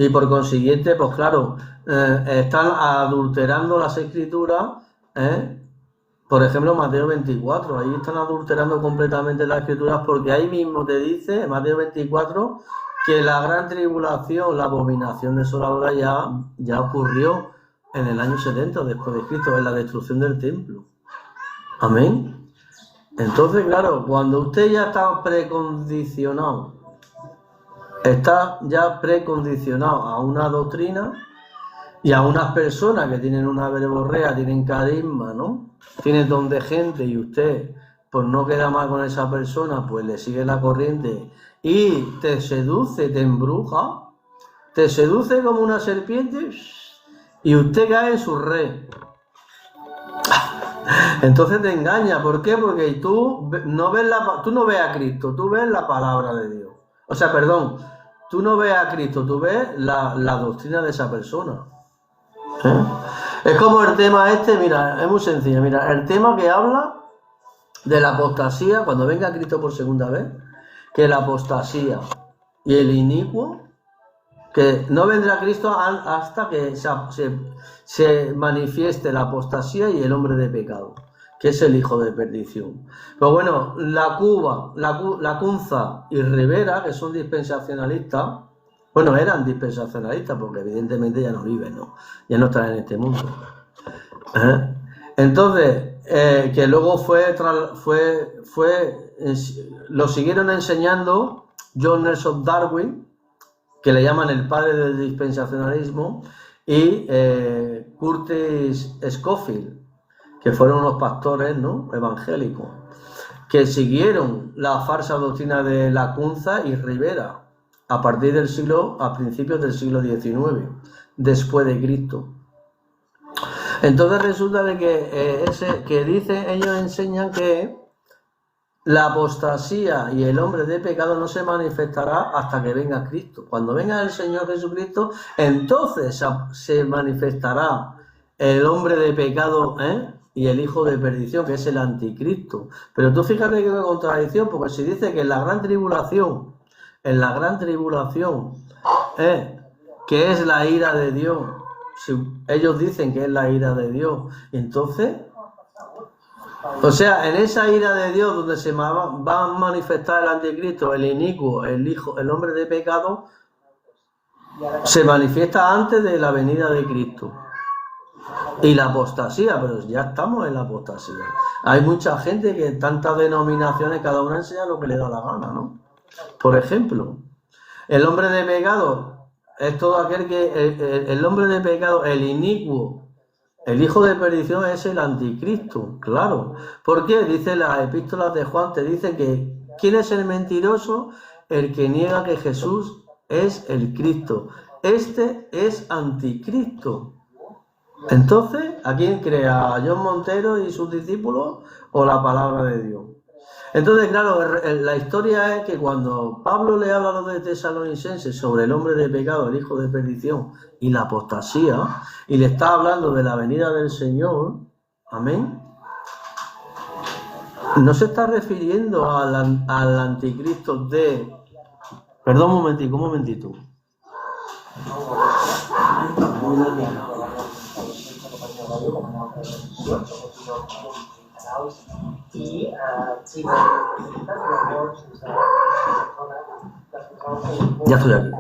Y por consiguiente, pues claro, están adulterando las escrituras, por ejemplo, Mateo 24, ahí están adulterando completamente las escrituras porque ahí mismo te dice, en Mateo 24, que la gran tribulación, la abominación desoladora ya ocurrió en el año 70 después de Cristo, en la destrucción del templo. Amén. Entonces, claro, cuando usted ya está precondicionado a una doctrina y a unas personas que tienen una verborrea, tienen carisma, ¿no? Tienen don de gente y usted, pues no queda mal con esa persona, pues le sigue la corriente y te seduce, te embruja, te seduce como una serpiente y usted cae en su red. Entonces te engaña. ¿Por qué? Porque tú no ves a Cristo, tú ves la palabra de Dios. O sea, perdón, tú no ves a Cristo, tú ves la doctrina de esa persona. Es como el tema mira, es muy sencillo. Mira, el tema que habla de la apostasía, cuando venga Cristo por segunda vez, que la apostasía y el inicuo, que no vendrá Cristo hasta que se manifieste la apostasía y el hombre de pecado, que es el hijo de perdición. Pero bueno, la Cunza y Rivera, que son dispensacionalistas, bueno, eran dispensacionalistas porque evidentemente ya no viven, ¿no? Ya no están en este mundo. Entonces, que luego lo siguieron enseñando John Nelson Darwin, que le llaman el padre del dispensacionalismo, y Curtis Scofield, que fueron unos pastores, ¿no?, evangélicos, que siguieron la falsa doctrina de la Cunza y Rivera a principios del siglo XIX, después de Cristo. Entonces resulta de que ellos enseñan que la apostasía y el hombre de pecado no se manifestará hasta que venga Cristo. Cuando venga el Señor Jesucristo, entonces se manifestará el hombre de pecado, y el hijo de perdición, que es el anticristo. Pero tú fíjate que hay contradicción, porque si dice que en la gran tribulación, que es la ira de Dios, si ellos dicen que es la ira de Dios, entonces, o sea, en esa ira de Dios donde se va a manifestar el anticristo, el inicuo, el hombre de pecado, se manifiesta antes de la venida de Cristo. Y la apostasía, pero ya estamos en la apostasía. Hay mucha gente que tantas denominaciones, cada una enseña lo que le da la gana, ¿no? Por ejemplo, el hombre de pecado es todo aquel que, el hombre de pecado, el inicuo, el hijo de perdición es el anticristo, claro. ¿Por qué? Dice las epístolas de Juan, te dice que ¿quién es el mentiroso? El que niega que Jesús es el Cristo. Este es anticristo. Entonces, ¿a quién cree? ¿A John Montero y sus discípulos o la palabra de Dios? Entonces, claro, la historia es que cuando Pablo le habla a los de Tesalonicenses sobre el hombre de pecado, el hijo de perdición y la apostasía, y le está hablando de la venida del Señor, amén, no se está refiriendo al anticristo de... Perdón, un momentito. Ya estoy aquí.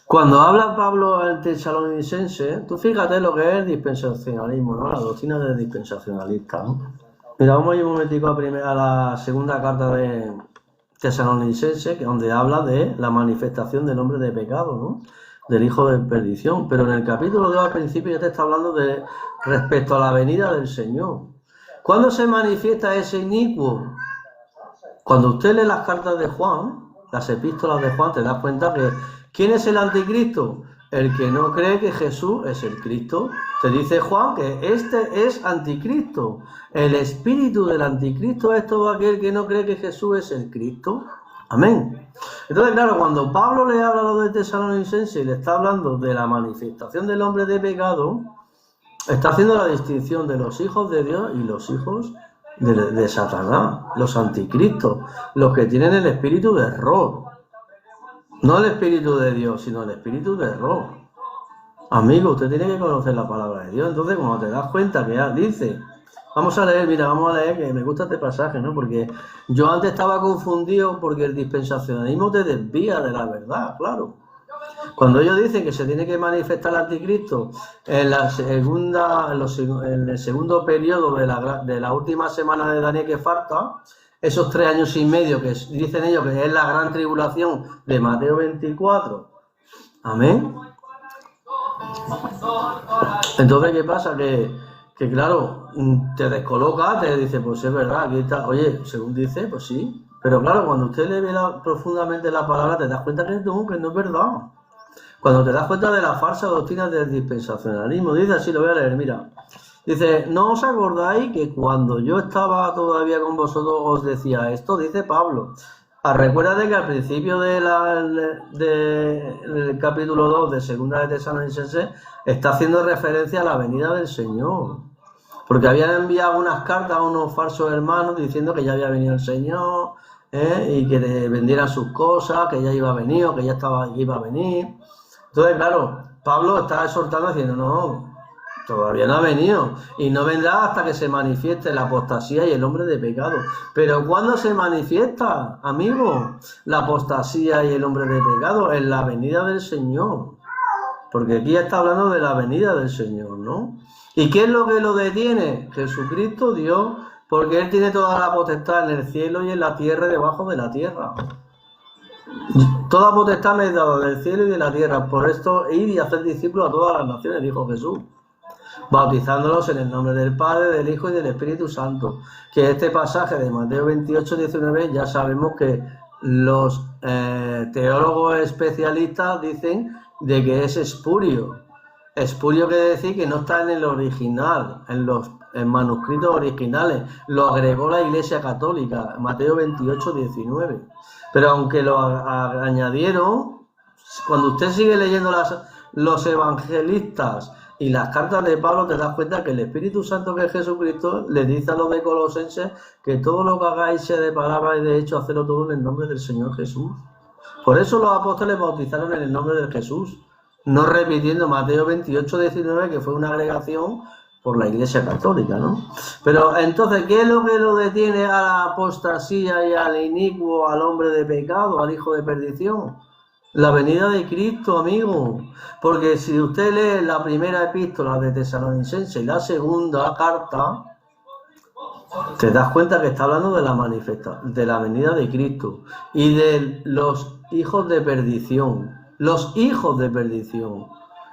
Cuando habla Pablo al tesalonicense, tú fíjate lo que es el dispensacionalismo, ¿no? La doctrina del dispensacionalista, ¿no? Mira, vamos a ir un momentico a la segunda carta de Tesalonicense, que donde habla de la manifestación del hombre de pecado, ¿no? Del hijo de perdición. Pero en el capítulo 2 al principio ya te está hablando de respecto a la venida del Señor. ¿Cuándo se manifiesta ese inicuo? Cuando usted lee las cartas de Juan, las epístolas de Juan, te das cuenta que ¿quién es el anticristo? El que no cree que Jesús es el Cristo. Te dice Juan que este es anticristo. El espíritu del anticristo es todo aquel que no cree que Jesús es el Cristo. Amén. Entonces, claro, cuando Pablo le habla a los de Tesalonicenses y le está hablando de la manifestación del hombre de pecado, está haciendo la distinción de los hijos de Dios y los hijos de Satanás, los anticristos, los que tienen el espíritu de error. No el Espíritu de Dios, sino el espíritu de error. Amigo, usted tiene que conocer la palabra de Dios. Entonces, cuando te das cuenta que dice, vamos a leer, que me gusta este pasaje, ¿no? Porque yo antes estaba confundido porque el dispensacionalismo te desvía de la verdad, claro. Cuando ellos dicen que se tiene que manifestar el anticristo en el segundo periodo de la última semana de Daniel que falta, esos 3 años y medio que dicen ellos que es la gran tribulación de Mateo 24, amén. Entonces, ¿qué pasa? Que claro, te descoloca, te dice, pues es verdad, aquí está, oye, según dice, pues sí, pero claro, cuando usted le ve profundamente la palabra, te das cuenta que no es verdad. Cuando te das cuenta de la falsa doctrina del dispensacionalismo, dice así, lo voy a leer, mira. Dice, ¿no os acordáis que cuando yo estaba todavía con vosotros os decía esto? Dice Pablo. Recuérdate que al principio del capítulo 2 de Segunda de Tesalonicenses está haciendo referencia a la venida del Señor. Porque habían enviado unas cartas a unos falsos hermanos diciendo que ya había venido el Señor, y que le vendieran sus cosas, que ya iba a venir o que ya iba a venir. Entonces, claro, Pablo está exhortando diciendo, no, todavía no ha venido y no vendrá hasta que se manifieste la apostasía y el hombre de pecado. Pero ¿cuándo se manifiesta, amigo, la apostasía y el hombre de pecado? En la venida del Señor. Porque aquí está hablando de la venida del Señor, ¿no? ¿Y qué es lo que lo detiene? Jesucristo, Dios, porque Él tiene toda la potestad en el cielo y en la tierra y debajo de la tierra. Toda potestad me he dado del cielo y de la tierra. Por esto, ir y hacer discípulos a todas las naciones, dijo Jesús, bautizándolos en el nombre del Padre, del Hijo y del Espíritu Santo. Que este pasaje de Mateo 28, 19, ya sabemos que los teólogos especialistas dicen de que es espurio. Espurio quiere decir que no está en el original, en manuscritos originales. Lo agregó la Iglesia Católica, Mateo 28, 19. Pero aunque lo añadieron, cuando usted sigue leyendo los evangelistas y las cartas de Pablo, te das cuenta que el Espíritu Santo, que es Jesucristo, le dice a los de Colosenses que todo lo que hagáis sea de palabra y de hecho, hacerlo todo en el nombre del Señor Jesús. Por eso los apóstoles bautizaron en el nombre de Jesús, no repitiendo Mateo 28, 19, que fue una agregación por la Iglesia Católica, ¿no? Pero entonces, ¿qué es lo que lo detiene a la apostasía y al inicuo, al hombre de pecado, al hijo de perdición? La venida de Cristo, amigo. Porque si usted lee la primera epístola de Tesalonicenses y la segunda carta, te das cuenta que está hablando de la venida de Cristo y de los hijos de perdición. Los hijos de perdición.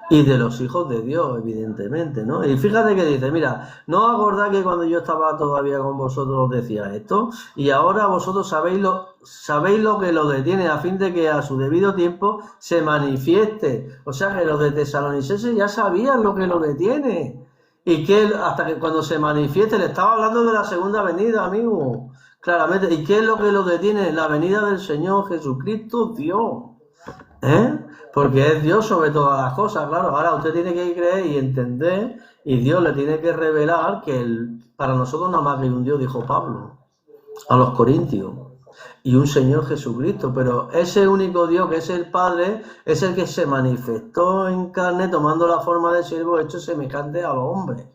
Y de los hijos de Dios, evidentemente, ¿no? Y fíjate que dice, mira, ¿no os acordáis que cuando yo estaba todavía con vosotros os decía esto? Y ahora vosotros sabéis lo que lo detiene a fin de que a su debido tiempo se manifieste. O sea que los de Tesalonicenses ya sabían lo que lo detiene. Y que hasta que cuando se manifieste, le estaba hablando de la segunda venida, amigo. Claramente. ¿Y qué es lo que lo detiene? La venida del Señor Jesucristo, Dios. Porque es Dios sobre todas las cosas, claro. Ahora usted tiene que creer y entender, y Dios le tiene que revelar que para nosotros nada más que hay un Dios, dijo Pablo a los Corintios, y un Señor Jesucristo. Pero ese único Dios, que es el Padre, es el que se manifestó en carne tomando la forma de siervo hecho semejante a los hombres,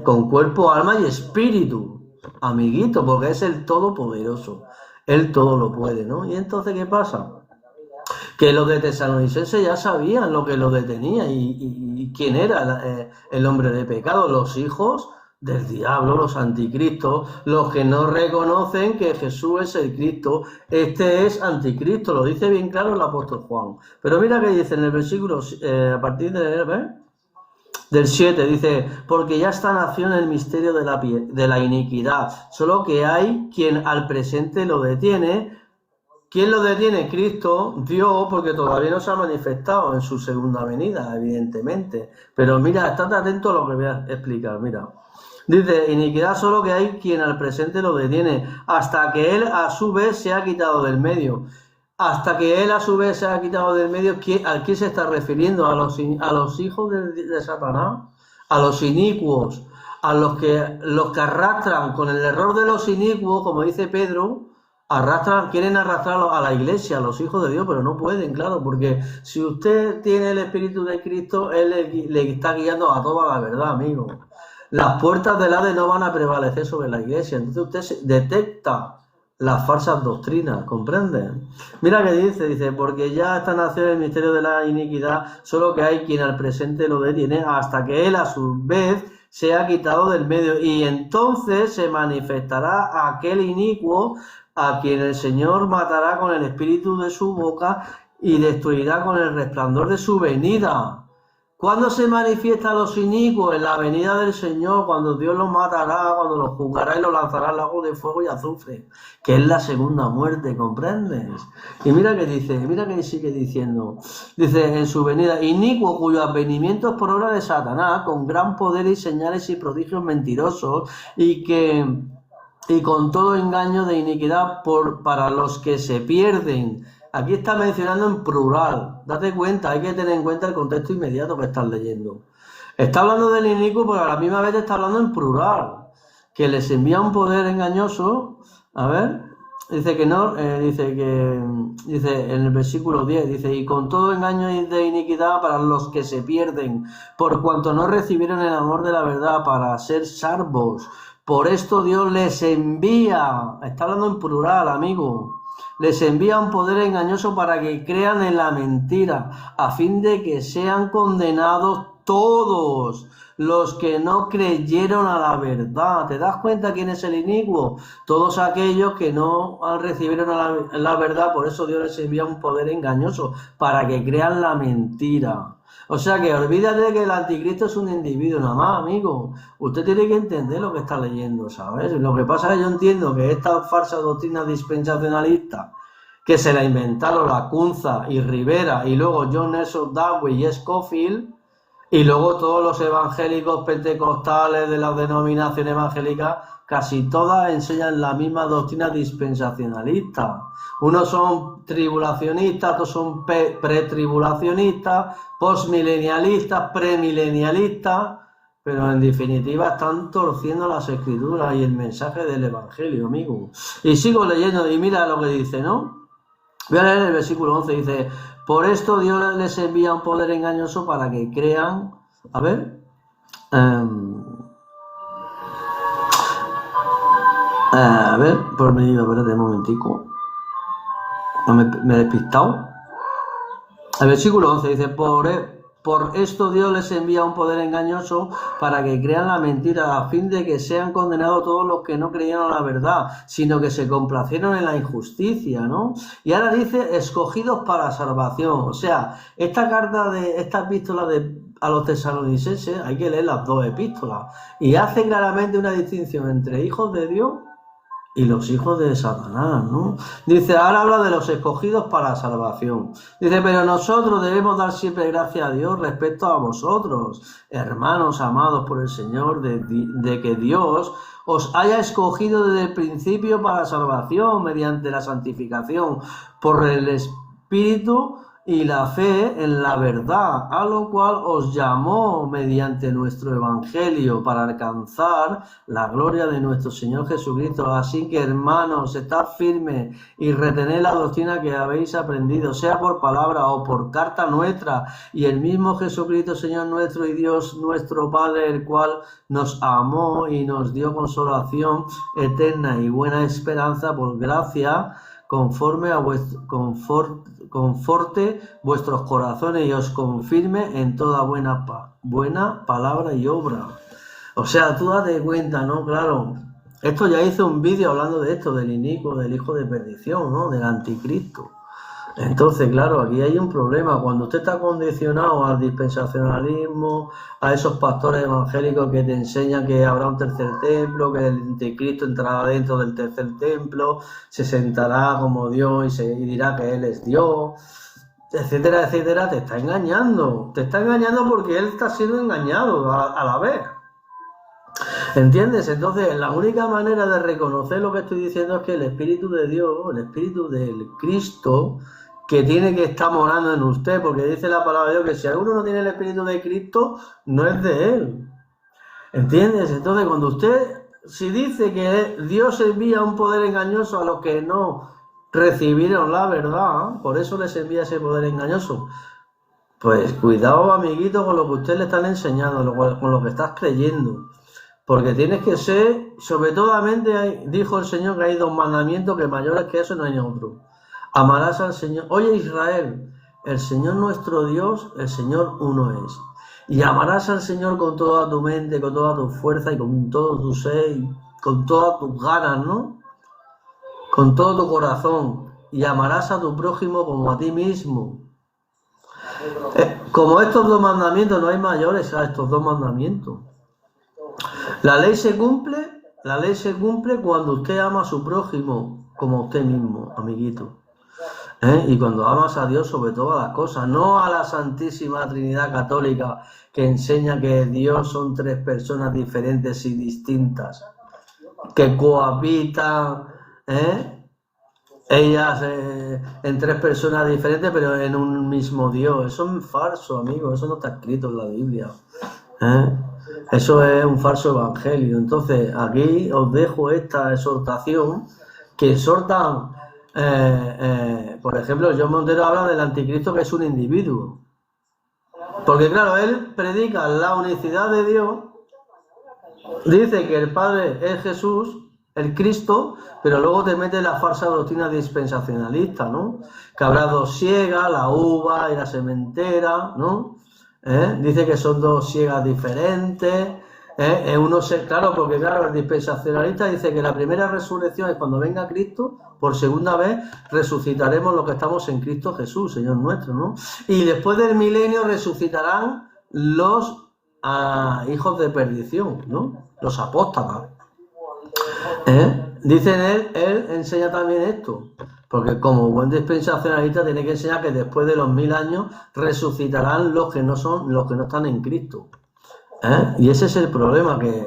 con cuerpo, alma y espíritu, amiguito, porque es el Todopoderoso. Él todo lo puede, ¿no? Y entonces, ¿qué pasa? Que los de Tesalonicenses ya sabían lo que lo detenía y quién era el hombre de pecado, los hijos del diablo, los anticristos, los que no reconocen que Jesús es el Cristo. Este es anticristo, lo dice bien claro el apóstol Juan. Pero mira que dice en el versículo, a partir del 7, dice, porque ya está nació en el misterio de la iniquidad, solo que hay quien al presente lo detiene. ¿Quién lo detiene? Cristo, Dios, porque todavía no se ha manifestado en su segunda venida, evidentemente. Pero mira, estate atento a lo que voy a explicar, mira. Dice, iniquidad solo que hay quien al presente lo detiene, hasta que él a su vez se ha quitado del medio. Hasta que él a su vez se ha quitado del medio, ¿a quién se está refiriendo? A los hijos de Satanás, a los inicuos, a los que arrastran con el error de los inicuos, como dice Pedro, quieren arrastrarlo a la iglesia, a los hijos de Dios, pero no pueden, claro, porque si usted tiene el Espíritu de Cristo, Él le está guiando a toda la verdad, amigo. Las puertas del Hades no van a prevalecer sobre la iglesia, entonces usted detecta las falsas doctrinas, ¿comprende? Mira que dice, porque ya está nacido el misterio de la iniquidad, solo que hay quien al presente lo detiene hasta que Él a su vez sea quitado del medio, y entonces se manifestará aquel inicuo a quien el Señor matará con el espíritu de su boca y destruirá con el resplandor de su venida. ¿Cuándo se manifiestan los inicuos? En la venida del Señor, cuando Dios los matará, cuando los juzgará y los lanzará al lago de fuego y azufre, que es la segunda muerte, ¿comprendes? Y mira que dice, mira que sigue diciendo, dice en su venida, inicuo cuyo advenimiento es por obra de Satanás, con gran poder y señales y prodigios mentirosos, y con todo engaño de iniquidad para los que se pierden. Aquí está mencionando en plural. Date cuenta, hay que tener en cuenta el contexto inmediato que estás leyendo. Está hablando del inicuo, pero a la misma vez está hablando en plural. Que les envía un poder engañoso. A ver, dice que no, dice en el versículo 10, dice, y con todo engaño de iniquidad para los que se pierden, por cuanto no recibieron el amor de la verdad para ser salvos. Por esto Dios les envía, está hablando en plural, amigo, les envía un poder engañoso para que crean en la mentira, a fin de que sean condenados todos los que no creyeron a la verdad. ¿Te das cuenta quién es el inicuo? Todos aquellos que no recibieron a la verdad, por eso Dios les envía un poder engañoso, para que crean la mentira. O sea que olvídate que el anticristo es un individuo nada más, amigo. Usted tiene que entender lo que está leyendo, ¿sabes? Lo que pasa es que yo entiendo que esta falsa doctrina dispensacionalista, que se la inventaron la Cunza y Rivera, y luego John Nelson Darby y Scofield, y luego todos los evangélicos pentecostales de la denominación evangélica, casi todas enseñan la misma doctrina dispensacionalista. Unos son tribulacionistas, otros son pretribulacionistas, postmilenialistas, premilenialistas, pero en definitiva están torciendo las escrituras y el mensaje del evangelio, amigo. Y sigo leyendo y mira lo que dice, ¿no? Voy a leer el versículo 11, dice, por esto Dios les envía un poder engañoso para que crean, a ver, por mi vida, espérate un momentico, me he despistado. El versículo 11 dice, por esto Dios les envía un poder engañoso para que crean la mentira, a fin de que sean condenados todos los que no creyeron la verdad, sino que se complacieron en la injusticia, ¿no? Y ahora dice, escogidos para salvación. O sea, esta epístola a los tesalonicenses, hay que leer las dos epístolas. Y hace claramente una distinción entre hijos de Dios y los hijos de Satanás, ¿no? Dice, ahora habla de los escogidos para salvación. Dice, pero nosotros debemos dar siempre gracias a Dios respecto a vosotros, hermanos amados por el Señor, de que Dios os haya escogido desde el principio para salvación mediante la santificación por el Espíritu y la fe en la verdad, a lo cual os llamó mediante nuestro Evangelio para alcanzar la gloria de nuestro Señor Jesucristo. Así que, hermanos, estad firmes y retened la doctrina que habéis aprendido, sea por palabra o por carta nuestra, y el mismo Jesucristo, Señor nuestro y Dios nuestro Padre, el cual nos amó y nos dio consolación eterna y buena esperanza por gracia, conforme a conforte vuestros corazones y os confirme en toda buena palabra y obra. O sea, tú date cuenta, ¿no? Claro, esto ya hice un vídeo hablando de esto, del inicuo, del hijo de perdición, ¿no? Del anticristo. Entonces, claro, aquí hay un problema. Cuando usted está condicionado al dispensacionalismo, a esos pastores evangélicos que te enseñan que habrá un tercer templo, que el anticristo entrará dentro del tercer templo, se sentará como Dios y dirá que Él es Dios, etcétera, etcétera, te está engañando. Te está engañando porque Él está siendo engañado a la vez. ¿Entiendes? Entonces, la única manera de reconocer lo que estoy diciendo es que el Espíritu de Dios, el Espíritu del Cristo, que tiene que estar morando en usted, porque dice la palabra de Dios que si alguno no tiene el Espíritu de Cristo, no es de Él. ¿Entiendes? Entonces, cuando usted si dice que Dios envía un poder engañoso a los que no recibieron la verdad, por eso les envía ese poder engañoso, pues cuidado, amiguito, con lo que usted le están enseñando, con lo que estás creyendo. Porque tienes que ser, sobre todo, dijo el Señor que hay 2 mandamientos que mayores que eso no hay otro. Amarás al Señor. Oye, Israel, el Señor nuestro Dios, el Señor uno es. Y amarás al Señor con toda tu mente, con toda tu fuerza y con todo tu ser, y con todas tus ganas, ¿no? Con todo tu corazón. Y amarás a tu prójimo como a ti mismo. Como estos 2 mandamientos, no hay mayores a estos 2 mandamientos. La ley se cumple cuando usted ama a su prójimo como a usted mismo, amiguito. Y cuando amas a Dios sobre todas las cosas, no a la Santísima Trinidad Católica que enseña que Dios son 3 personas diferentes y distintas, que cohabitan, ellas en 3 personas diferentes, pero en un mismo Dios. Eso es falso, amigo, eso no está escrito en la Biblia. Eso es un falso evangelio. Entonces, aquí os dejo esta exhortación que exhortan, por ejemplo, John Montero habla del anticristo, que es un individuo. Porque claro, él predica la unicidad de Dios, dice que el Padre es Jesús, el Cristo, pero luego te mete la falsa doctrina dispensacionalista, ¿no? Que habrá 2 ciegas, la uva y la sementera, ¿no? Dice que son 2 ciegas diferentes. Claro, porque claro, el dispensacionalista dice que la primera resurrección es cuando venga Cristo, por segunda vez resucitaremos los que estamos en Cristo Jesús, Señor nuestro, ¿no? Y después del milenio resucitarán los hijos de perdición, ¿no? Los apóstatas. Dicen él enseña también esto, porque como buen dispensacionalista tiene que enseñar que después de los 1000 años resucitarán los que no están en Cristo. Y ese es el problema, que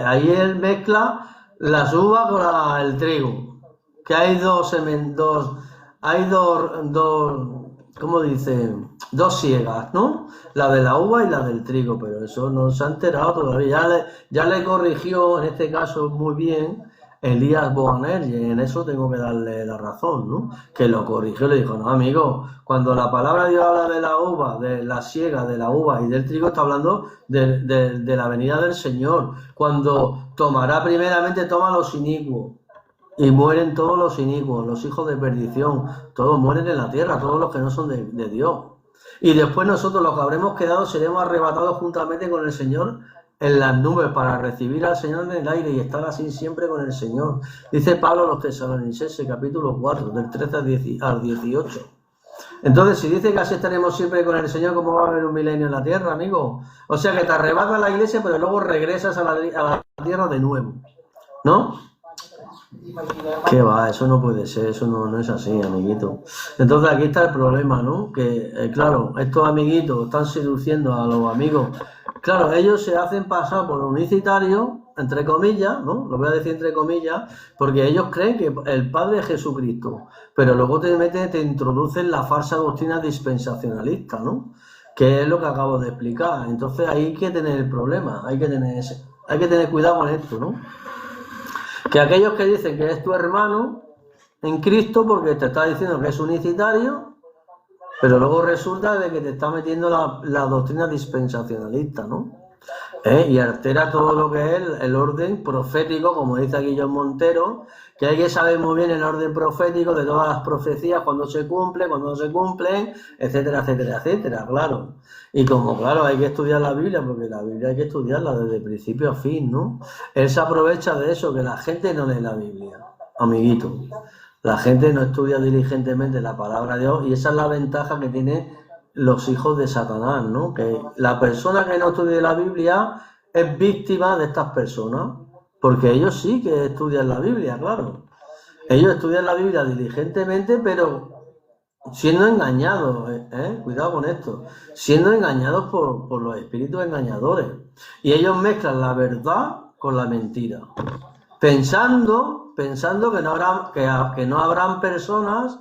ahí él mezcla las uvas con el trigo, que hay ¿cómo dice? 2 ciegas, ¿no? La de la uva y la del trigo, pero eso no se ha enterado todavía. Ya le corrigió, en este caso muy bien, Elías Boaner, y en eso tengo que darle la razón, ¿no? Que lo corrigió, le dijo, no, amigo, cuando la palabra de Dios habla de la uva, de la siega, de la uva y del trigo, está hablando de la venida del Señor. Cuando toma los inicuos, y mueren todos los inicuos, los hijos de perdición, todos mueren en la tierra, todos los que no son de Dios. Y después nosotros, los que habremos quedado, seremos arrebatados juntamente con el Señor en las nubes para recibir al Señor en el aire y estar así siempre con el Señor. Dice Pablo a los Tesalonicenses, capítulo 4, del 13 al 18. Entonces, si dice que así estaremos siempre con el Señor, ¿cómo va a haber un milenio en la tierra, amigo? O sea, que te arrebata la iglesia, pero luego regresas a la tierra de nuevo, ¿no? ¿Qué va? Eso no puede ser, eso no es así, amiguito. Entonces aquí está el problema, ¿no? Que, claro, estos amiguitos están seduciendo a los amigos. Claro, ellos se hacen pasar por unicitarios, entre comillas, ¿no? Lo voy a decir entre comillas, porque ellos creen que el Padre es Jesucristo, pero luego te introducen la falsa doctrina dispensacionalista, ¿no? Que es lo que acabo de explicar. Entonces ahí hay que tener el problema, hay que tener cuidado con esto, ¿no? Que aquellos que dicen que es tu hermano en Cristo porque te está diciendo que es unicitario, pero luego resulta de que te está metiendo la doctrina dispensacionalista, ¿no? Y altera todo lo que es el orden profético, como dice aquí John Montero, que hay que saber muy bien el orden profético de todas las profecías, cuando se cumple, cuando no se cumplen, etcétera, etcétera, etcétera, claro. Y como, claro, hay que estudiar la Biblia, porque la Biblia hay que estudiarla desde principio a fin, ¿no? Él se aprovecha de eso, que la gente no lee la Biblia, amiguito. La gente no estudia diligentemente la palabra de Dios, y esa es la ventaja que tienen los hijos de Satanás, ¿no? Que la persona que no estudia la Biblia es víctima de estas personas, porque ellos sí que estudian la Biblia, claro. Ellos estudian la Biblia diligentemente, pero siendo engañados, cuidado con esto, siendo engañados por los espíritus engañadores. Y ellos mezclan la verdad con la mentira, pensando que no habrán personas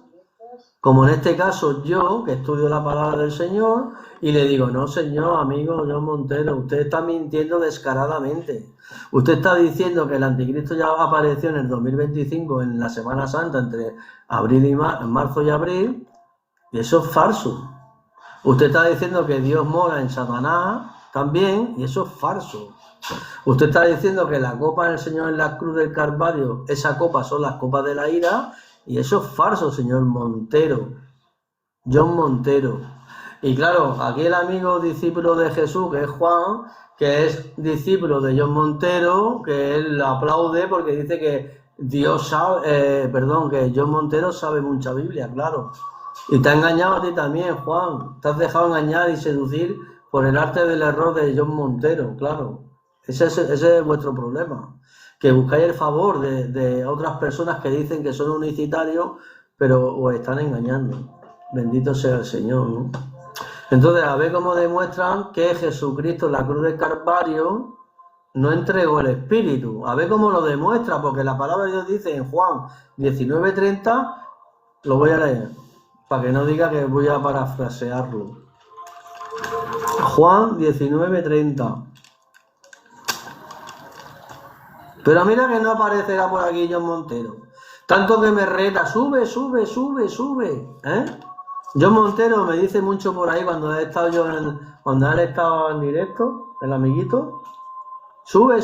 Como en este caso yo, que estudio la palabra del Señor, y le digo, no señor, amigo John Montero, usted está mintiendo descaradamente. Usted está diciendo que el anticristo ya apareció en el 2025, en la Semana Santa, entre abril y marzo y abril, y eso es falso. Usted está diciendo que Dios mora en Satanás también, y eso es falso. Usted está diciendo que la copa del Señor en la cruz del Calvario, esa copa son las copas de la ira, y eso es falso, señor Montero. John Montero. Y claro, aquí el amigo discípulo de Jesús, que es Juan, que es discípulo de John Montero, que él aplaude porque dice que Dios sabe, que John Montero sabe mucha Biblia, claro. Y te ha engañado a ti también, Juan. Te has dejado engañar y seducir por el arte del error de John Montero, claro. Ese es vuestro problema. Que buscáis el favor de otras personas que dicen que son unicitarios, pero os están engañando. Bendito sea el Señor, ¿no? Entonces, a ver cómo demuestran que Jesucristo en la cruz del Calvario no entregó el Espíritu. A ver cómo lo demuestra, porque la palabra de Dios dice en Juan 19:30, lo voy a leer, para que no diga que voy a parafrasearlo. Juan 19:30. Pero mira que no aparecerá por aquí John Montero. Tanto que me reta, sube. John Montero me dice mucho por ahí cuando he estado cuando él estaba en directo, el amiguito. Sube.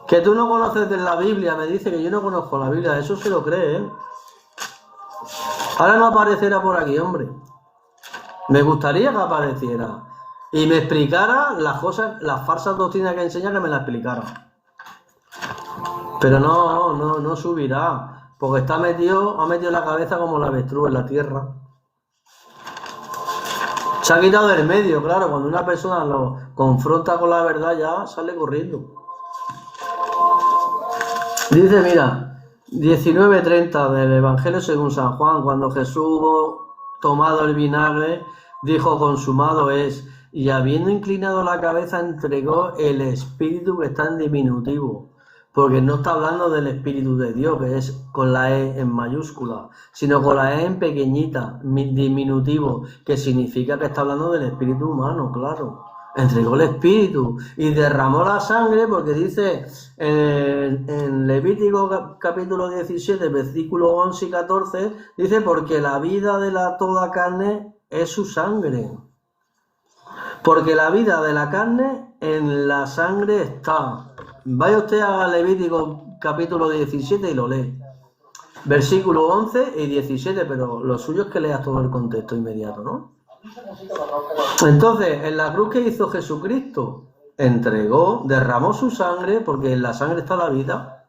Que tú no conoces de la Biblia, me dice que yo no conozco la Biblia, eso se lo cree, ¿eh? Ahora no aparecerá por aquí, hombre. Me gustaría que apareciera y me explicara las cosas, las falsas doctrinas que enseña, que me las explicara. Pero no subirá, porque ha metido la cabeza como la avestruz en la tierra. Se ha quitado del medio, claro, cuando una persona lo confronta con la verdad ya sale corriendo. Dice, mira, 19:30 del Evangelio según San Juan, cuando Jesús hubo tomado el vinagre, dijo, consumado es, y habiendo inclinado la cabeza entregó el Espíritu, que está en diminutivo, porque no está hablando del Espíritu de Dios, que es con la E en mayúscula, sino con la E en pequeñita, diminutivo, que significa que está hablando del Espíritu humano, claro. Entregó el Espíritu y derramó la sangre, porque dice en Levítico capítulo 17, versículos 11 y 14, dice, porque la vida de toda carne es su sangre. Porque la vida de la carne en la sangre está. Vaya usted a Levítico capítulo 17 y lo lee. Versículo 11 y 17, pero lo suyo es que leas todo el contexto inmediato, ¿no? Entonces, en la cruz que hizo Jesucristo, entregó, derramó su sangre, porque en la sangre está la vida.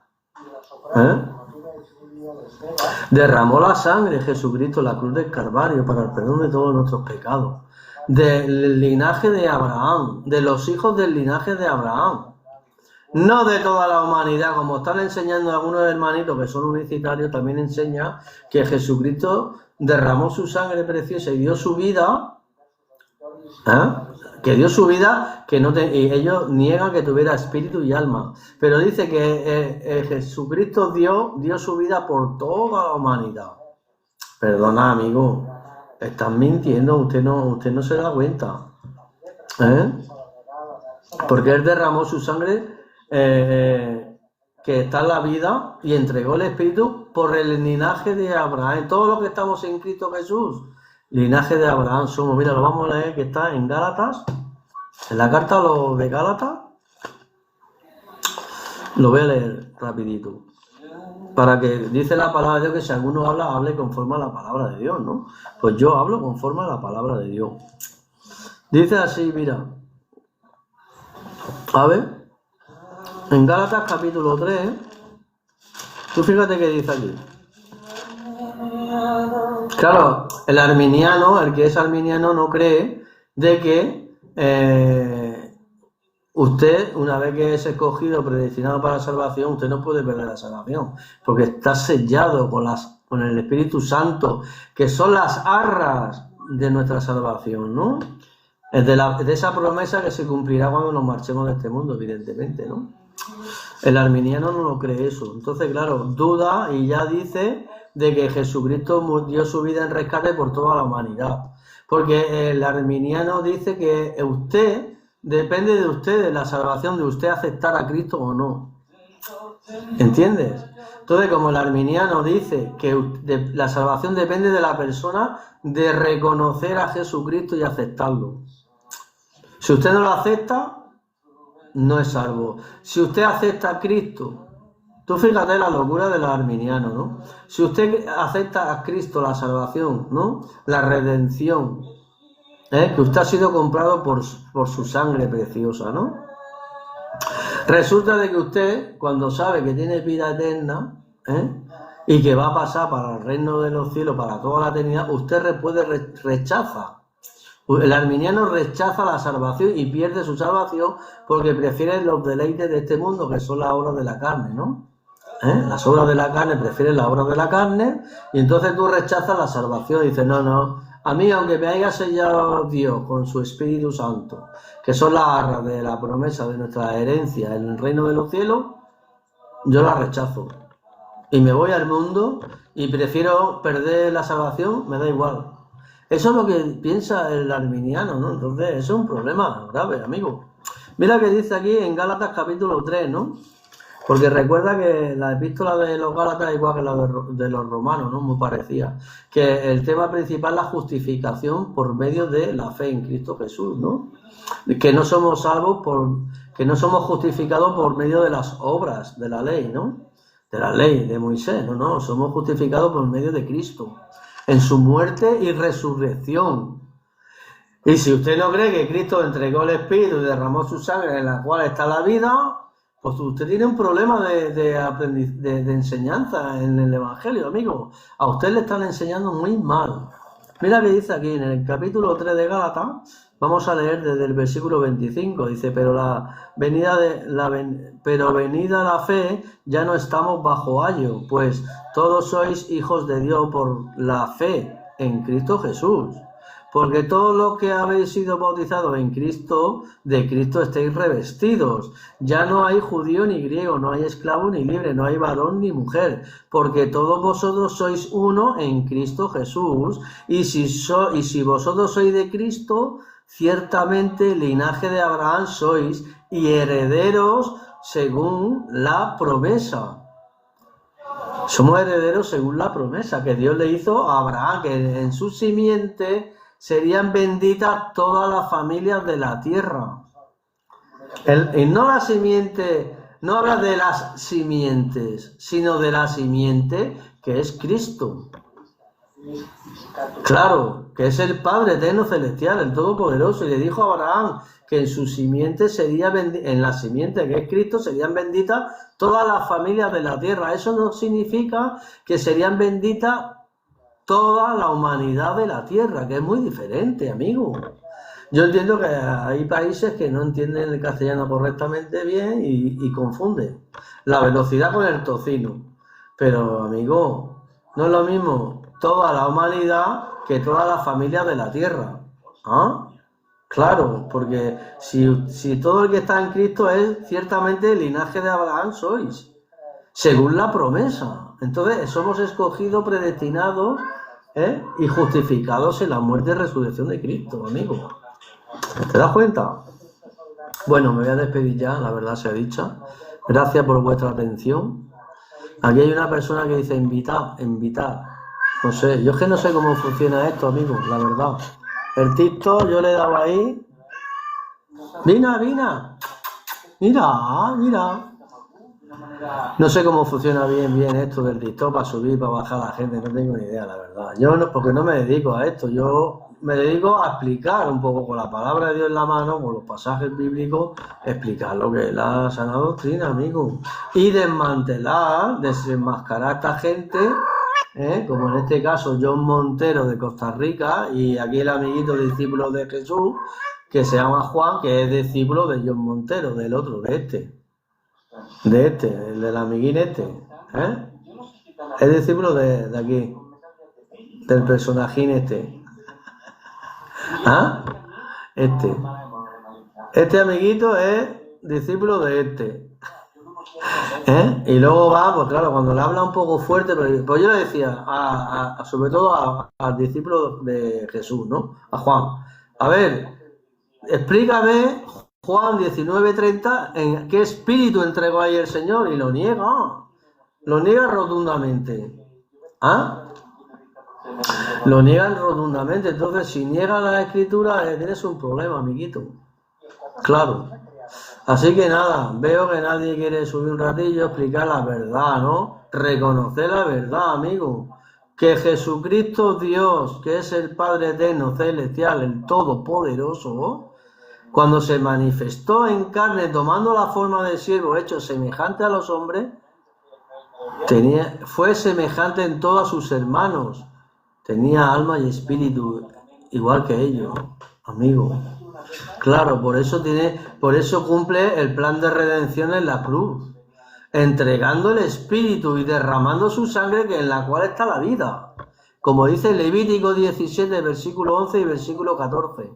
Derramó la sangre Jesucristo en la cruz del Calvario para el perdón de todos nuestros pecados. Del linaje de Abraham, de los hijos del linaje de Abraham, no de toda la humanidad, como están enseñando algunos hermanitos que son unicitarios. También enseña que Jesucristo derramó su sangre preciosa y dio su vida, que dio su vida, y ellos niegan que tuviera espíritu y alma, pero dice que Jesucristo dio su vida por toda la humanidad. Perdona, amigo, están mintiendo, usted no se da cuenta, porque él derramó su sangre, que está en la vida, y entregó el Espíritu por el linaje de Abraham. Todo lo que estamos en Cristo Jesús, linaje de Abraham somos. Mira, lo vamos a leer, que está en Gálatas, en la carta a los de Gálatas. Lo voy a leer rapidito, para que dice la palabra de Dios que si alguno habla, hable conforme a la palabra de Dios, ¿no? Pues yo hablo conforme a la palabra de Dios. Dice así, mira, a ver, en Gálatas capítulo 3, tú fíjate que dice aquí. Claro, el que es arminiano no cree de que usted, una vez que es escogido, predestinado para la salvación, usted no puede perder la salvación, porque está sellado con el Espíritu Santo, que son las arras de nuestra salvación, ¿no? Es de esa promesa que se cumplirá cuando nos marchemos de este mundo, evidentemente, ¿no? El arminiano no lo cree eso. Entonces, claro, duda y ya dice de que Jesucristo dio su vida en rescate por toda la humanidad. Porque el arminiano dice que usted, depende de usted, de la salvación, de usted aceptar a Cristo o no. ¿Entiendes? Entonces, como el arminiano dice que la salvación depende de la persona de reconocer a Jesucristo y aceptarlo. Si usted no lo acepta, no es salvo. Si usted acepta a Cristo, tú fíjate la locura de los arminianos, ¿no? Si usted acepta a Cristo la salvación, ¿no? La redención, que usted ha sido comprado por su sangre preciosa, ¿no? Resulta de que usted, cuando sabe que tiene vida eterna, y que va a pasar para el reino de los cielos, para toda la eternidad, usted rechaza. El arminiano rechaza la salvación y pierde su salvación porque prefiere los deleites de este mundo, que son las obras de la carne, ¿no? Las obras de la carne, prefieren las obras de la carne, y entonces tú rechazas la salvación y dices, no, a mí, aunque me haya sellado Dios con su Espíritu Santo, que son las arras de la promesa de nuestra herencia en el reino de los cielos, yo la rechazo. Y me voy al mundo y prefiero perder la salvación, me da igual. Eso es lo que piensa el arminiano, ¿no? Entonces, eso es un problema grave, amigo. Mira que dice aquí en Gálatas capítulo 3, ¿no? Porque recuerda que la epístola de los Gálatas es igual que la de los romanos, ¿no? Muy parecida. Que el tema principal es la justificación por medio de la fe en Cristo Jesús, ¿no? Que no somos salvos que no somos justificados por medio de las obras de la ley, ¿no? De la ley de Moisés, no, somos justificados por medio de Cristo, en su muerte y resurrección. Y si usted no cree que Cristo entregó el Espíritu y derramó su sangre en la cual está la vida, pues usted tiene un problema de enseñanza en el Evangelio, amigo. A usted le están enseñando muy mal. Mira que dice aquí en el capítulo 3 de Gálatas, vamos a leer desde el versículo 25, dice, pero venida la fe, ya no estamos bajo ayo, pues todos sois hijos de Dios por la fe en Cristo Jesús. Porque todos los que habéis sido bautizados en Cristo, de Cristo estáis revestidos. Ya no hay judío ni griego, no hay esclavo ni libre, no hay varón ni mujer, porque todos vosotros sois uno en Cristo Jesús. Y si vosotros sois de Cristo, ciertamente linaje de Abraham sois y herederos según la promesa. Somos herederos según la promesa que Dios le hizo a Abraham, que en su simiente serían benditas todas las familias de la tierra. Y no la simiente, no habla de las simientes, sino de la simiente que es Cristo. Claro, que es el Padre eterno celestial, el Todopoderoso, y le dijo a Abraham que en su simiente en la simiente que es Cristo serían benditas todas las familias de la tierra. Eso no significa que serían benditas toda la humanidad de la tierra, que es muy diferente, amigo. Yo entiendo que hay países que no entienden el castellano correctamente bien y confunden la velocidad con el tocino. Pero, amigo, no es lo mismo toda la humanidad que todas las familias de la tierra. ¿Ah? Claro, porque si todo el que está en Cristo es ciertamente el linaje de Abraham sois, según la promesa. Entonces somos escogidos, predestinados, y justificados en la muerte y resurrección de Cristo, amigo. ¿Te das cuenta? Bueno, me voy a despedir ya, la verdad sea dicha. Gracias por vuestra atención. Aquí hay una persona que dice invitar. No sé, yo es que no sé cómo funciona esto, amigo, la verdad. El TikTok, yo le he dado ahí. Mira. No sé cómo funciona bien esto del TikTok para subir, para bajar a la gente, no tengo ni idea, la verdad. Yo no, porque no me dedico a esto, yo me dedico a explicar un poco con la palabra de Dios en la mano, con los pasajes bíblicos, explicar lo que es la sana doctrina, amigo. Y desenmascarar a esta gente, como en este caso John Montero de Costa Rica, y aquí el amiguito discípulo de Jesús, que se llama Juan, que es discípulo de John Montero, del otro, el del amiguín es discípulo de aquí, del personajín ¿Ah? Este amiguito es discípulo de Y luego va, pues claro, cuando le habla un poco fuerte, pero pues yo le decía, sobre todo al discípulo de Jesús, ¿no? A Juan. A ver, explícame, Juan 19:30, en qué espíritu entregó ahí el Señor, y lo niega rotundamente. ¿Ah? Lo niegan rotundamente. Entonces, si niegan la escritura, tienes un problema, amiguito. Claro. Así que nada, veo que nadie quiere subir un ratillo, explicar la verdad, ¿no? Reconocer la verdad, amigo. Que Jesucristo Dios, que es el Padre eterno, celestial, el Todopoderoso, cuando se manifestó en carne, tomando la forma de siervo, hecho semejante a los hombres, fue semejante en todos sus hermanos. Tenía alma y espíritu, igual que ellos, amigo. Claro, por eso cumple el plan de redención en la cruz, entregando el espíritu y derramando su sangre, en la cual está la vida. Como dice Levítico 17, versículo 11 y versículo 14,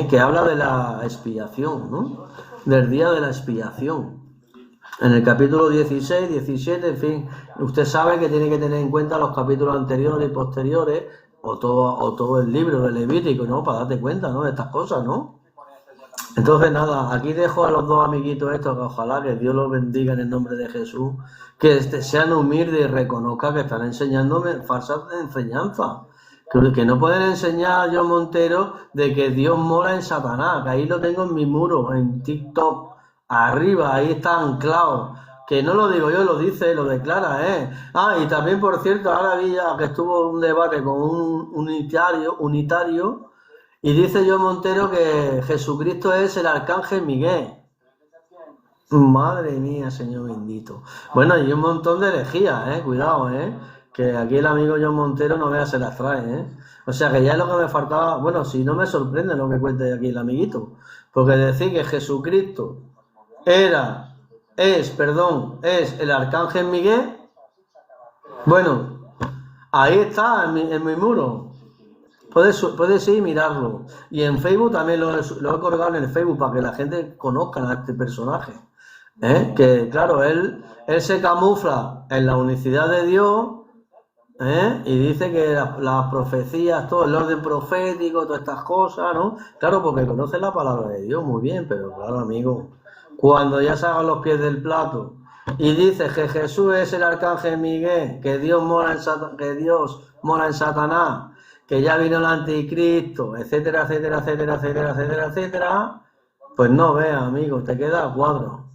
que habla de la expiación, ¿no? Del día de la expiación. En el capítulo 16, 17, en fin, usted sabe que tiene que tener en cuenta los capítulos anteriores y posteriores, o todo el libro de Levítico, ¿no? Para darte cuenta, ¿no? De estas cosas, ¿no? Entonces, nada, aquí dejo a los dos amiguitos estos, que ojalá que Dios los bendiga en el nombre de Jesús, que sean humildes y reconozcan que están enseñándome falsas enseñanzas. Que no pueden enseñar a John Montero de que Dios mora en Satanás, que ahí lo tengo en mi muro, en TikTok. Arriba, ahí está anclado. Que no lo digo yo, lo dice, lo declara, y también, por cierto, ahora vi ya que estuvo un debate con un unitario, y dice John Montero que Jesucristo es el arcángel Miguel. Madre mía, Señor bendito. Bueno, y un montón de herejías, cuidado, que aquí el amigo John Montero no vea se las trae, O sea que ya es lo que me faltaba. Bueno, si no me sorprende lo que cuente aquí el amiguito, porque decir que Jesucristo es el arcángel Miguel. Bueno, ahí está en mi muro. Puedes ir y mirarlo. Y en Facebook también lo he colgado en el Facebook para que la gente conozca a este personaje. Que claro, él se camufla en la unicidad de Dios, y dice que las profecías, todo el orden profético, todas estas cosas, ¿no? Claro, porque conoce la palabra de Dios muy bien, pero claro, amigo, cuando ya se hagan los pies del plato y dice que Jesús es el arcángel Miguel, que Dios mora en Satanás, que ya vino el anticristo, etcétera, etcétera, etcétera, etcétera, etcétera, etcétera, pues no veas, amigo, te quedas a cuadro.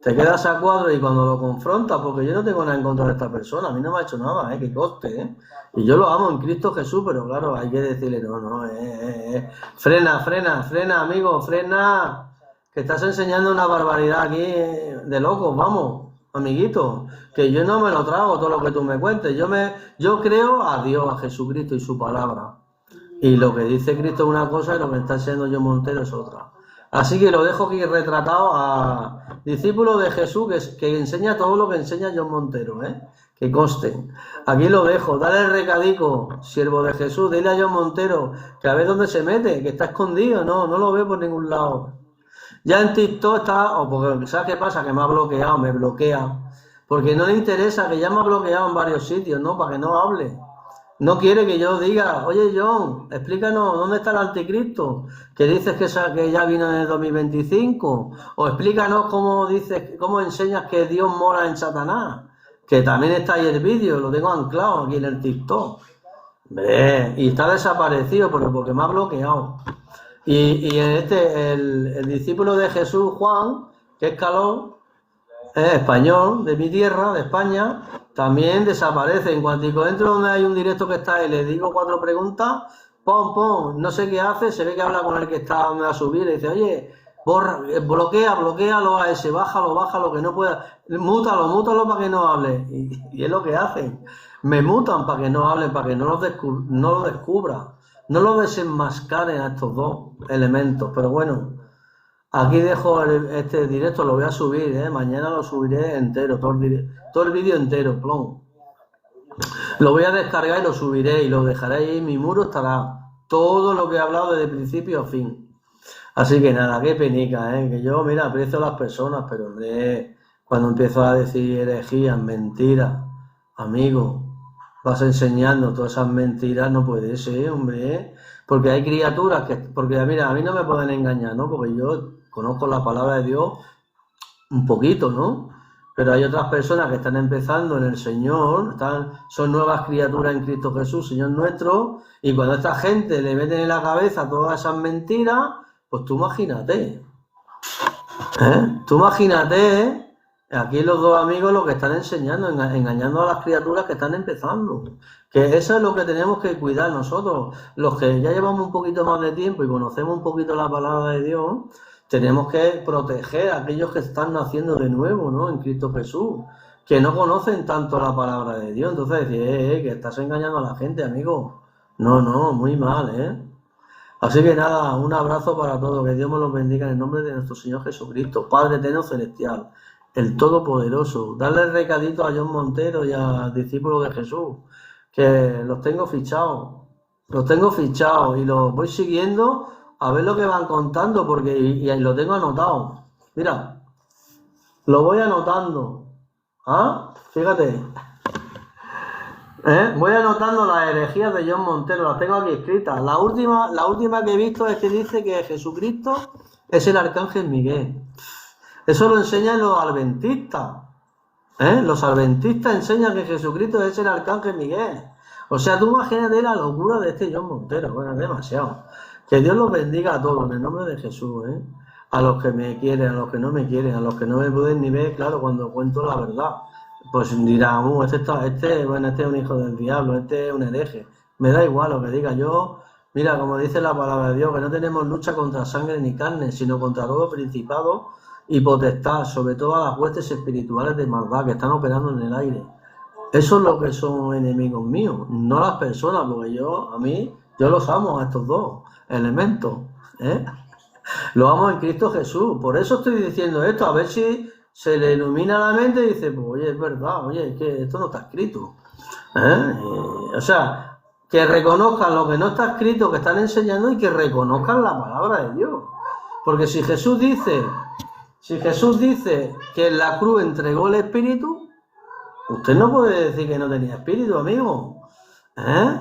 Te quedas a cuadro y cuando lo confrontas, porque yo no tengo nada en contra de esta persona, a mí no me ha hecho nada, que coste, y yo lo amo en Cristo Jesús, pero claro, hay que decirle, frena, amigo, frena, que estás enseñando una barbaridad aquí de locos, vamos, amiguito, que yo no me lo trago todo lo que tú me cuentes, yo creo a Dios, a Jesucristo y su palabra, y lo que dice Cristo es una cosa y lo que está enseñando John Montero es otra. Así que lo dejo aquí retratado a discípulo de Jesús que enseña todo lo que enseña John Montero, que conste. Aquí lo dejo, dale el recadico, siervo de Jesús, dile a John Montero que a ver dónde se mete, que está escondido, no lo veo por ningún lado. Ya en TikTok está, porque ¿sabes qué pasa? Que me ha bloqueado, me bloquea, porque no le interesa, que ya me ha bloqueado en varios sitios, ¿no? Para que no hable. No quiere que yo diga, oye John, explícanos dónde está el anticristo, que dices que ya vino en el 2025, o explícanos cómo enseñas que Dios mora en Satanás, que también está ahí el vídeo, lo tengo anclado aquí en el TikTok. Y está desaparecido porque me ha bloqueado. Y el discípulo de Jesús, Juan, que es Calón, español, de mi tierra, de España, también desaparece. En cuanto entro donde hay un directo que está y le digo 4 preguntas, pum, no sé qué hace, se ve que habla con el que está donde va a subir, y dice, oye, bloquealo a ese, bájalo, que no pueda, mútalo para que no hable, y es lo que hacen, me mutan para que no hablen, para que no lo descubra, no lo desenmascaren a estos dos elementos, pero bueno. Aquí dejo este directo, lo voy a subir, mañana lo subiré entero, todo el vídeo entero, plom. Lo voy a descargar y lo subiré y lo dejaré ahí en mi muro, estará todo lo que he hablado desde principio a fin. Así que nada, qué penica, que yo, mira, aprecio a las personas, pero hombre, cuando empiezas a decir herejías, mentiras, amigo, vas enseñando todas esas mentiras, no puede ser, hombre, porque hay criaturas que, porque mira, a mí no me pueden engañar, ¿no? Porque yo conozco la palabra de Dios un poquito, ¿no? Pero hay otras personas que están empezando en el Señor, son nuevas criaturas en Cristo Jesús, Señor nuestro, y cuando a esta gente le meten en la cabeza todas esas mentiras, pues tú imagínate, aquí los dos amigos lo que están enseñando, engañando a las criaturas que están empezando, que eso es lo que tenemos que cuidar nosotros, los que ya llevamos un poquito más de tiempo y conocemos un poquito la palabra de Dios. Tenemos que proteger a aquellos que están naciendo de nuevo, ¿no? En Cristo Jesús, que no conocen tanto la palabra de Dios. Entonces decir, que estás engañando a la gente, amigo. No, muy mal, ¿eh? Así que nada, un abrazo para todos, que Dios me los bendiga en el nombre de nuestro Señor Jesucristo, Padre eterno celestial, el Todopoderoso. Darle el recadito a John Montero y a discípulos de Jesús, que los tengo fichados y los voy siguiendo a ver lo que van contando, porque y lo tengo anotado. Mira, lo voy anotando. Fíjate. Voy anotando las herejías de John Montero, las tengo aquí escritas. La última que he visto es que dice que Jesucristo es el arcángel Miguel. Eso lo enseñan los adventistas. Los adventistas enseñan que Jesucristo es el arcángel Miguel. O sea, tú imagínate la locura de este John Montero. Bueno, es demasiado. Que Dios los bendiga a todos, en el nombre de Jesús, A los que me quieren, a los que no me quieren, a los que no me pueden ni ver, claro, cuando cuento la verdad. Pues dirán, este es un hijo del diablo, este es un hereje. Me da igual lo que diga yo. Mira, como dice la palabra de Dios, que no tenemos lucha contra sangre ni carne, sino contra todo principado y potestad, sobre todas las huestes espirituales de maldad que están operando en el aire. Eso es lo que son enemigos míos, no las personas, porque yo los amo a estos dos elementos, Lo amo en Cristo Jesús. Por eso estoy diciendo esto, a ver si se le ilumina la mente y dice, pues oye, es verdad, oye, es que esto no está escrito. O sea, que reconozcan lo que no está escrito, que están enseñando, y que reconozcan la palabra de Dios. Porque si Jesús dice que en la cruz entregó el Espíritu, usted no puede decir que no tenía Espíritu, amigo.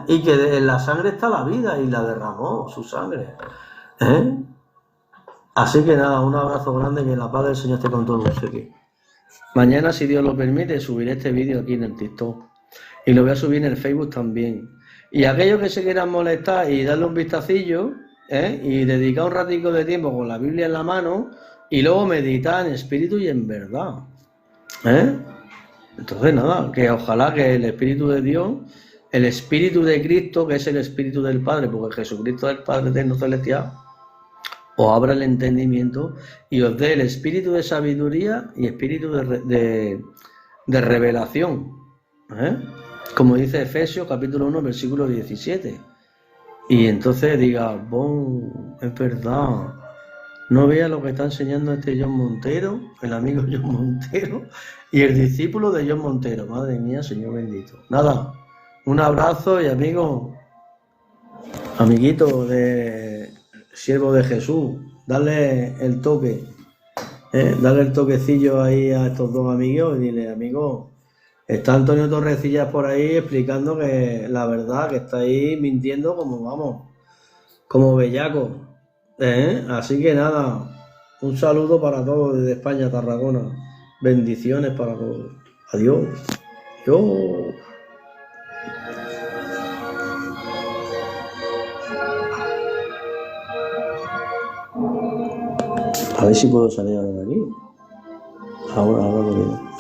Y que en la sangre está la vida y la derramó, su sangre. Así que nada, un abrazo grande, que la paz del Señor esté con todos ustedes. Mañana, si Dios lo permite, subiré este vídeo aquí en el TikTok. Y lo voy a subir en el Facebook también. Y aquellos que se quieran molestar y darle un vistacillo, y dedicar un ratico de tiempo con la Biblia en la mano, y luego meditar en espíritu y en verdad. Entonces nada, que ojalá que el Espíritu de Dios, el Espíritu de Cristo, que es el Espíritu del Padre, porque Jesucristo es el Padre eterno celestial, os abra el entendimiento y os dé el espíritu de sabiduría y espíritu de revelación. Como dice Efesios capítulo 1, versículo 17. Y entonces diga, es verdad, no vea lo que está enseñando este John Montero, el amigo John Montero, y el discípulo de John Montero. Madre mía, Señor bendito. Nada, un abrazo y amiguito de siervo de Jesús, dale el toque, dale el toquecillo ahí a estos dos amigos y dile, amigo, está Antonio Torrecillas por ahí explicando que la verdad, que está ahí mintiendo como bellaco. Así que nada, un saludo para todos desde España, Tarragona. Bendiciones para todos. Adiós. A ver si puedo salir ahora de aquí. Ahora lo veo.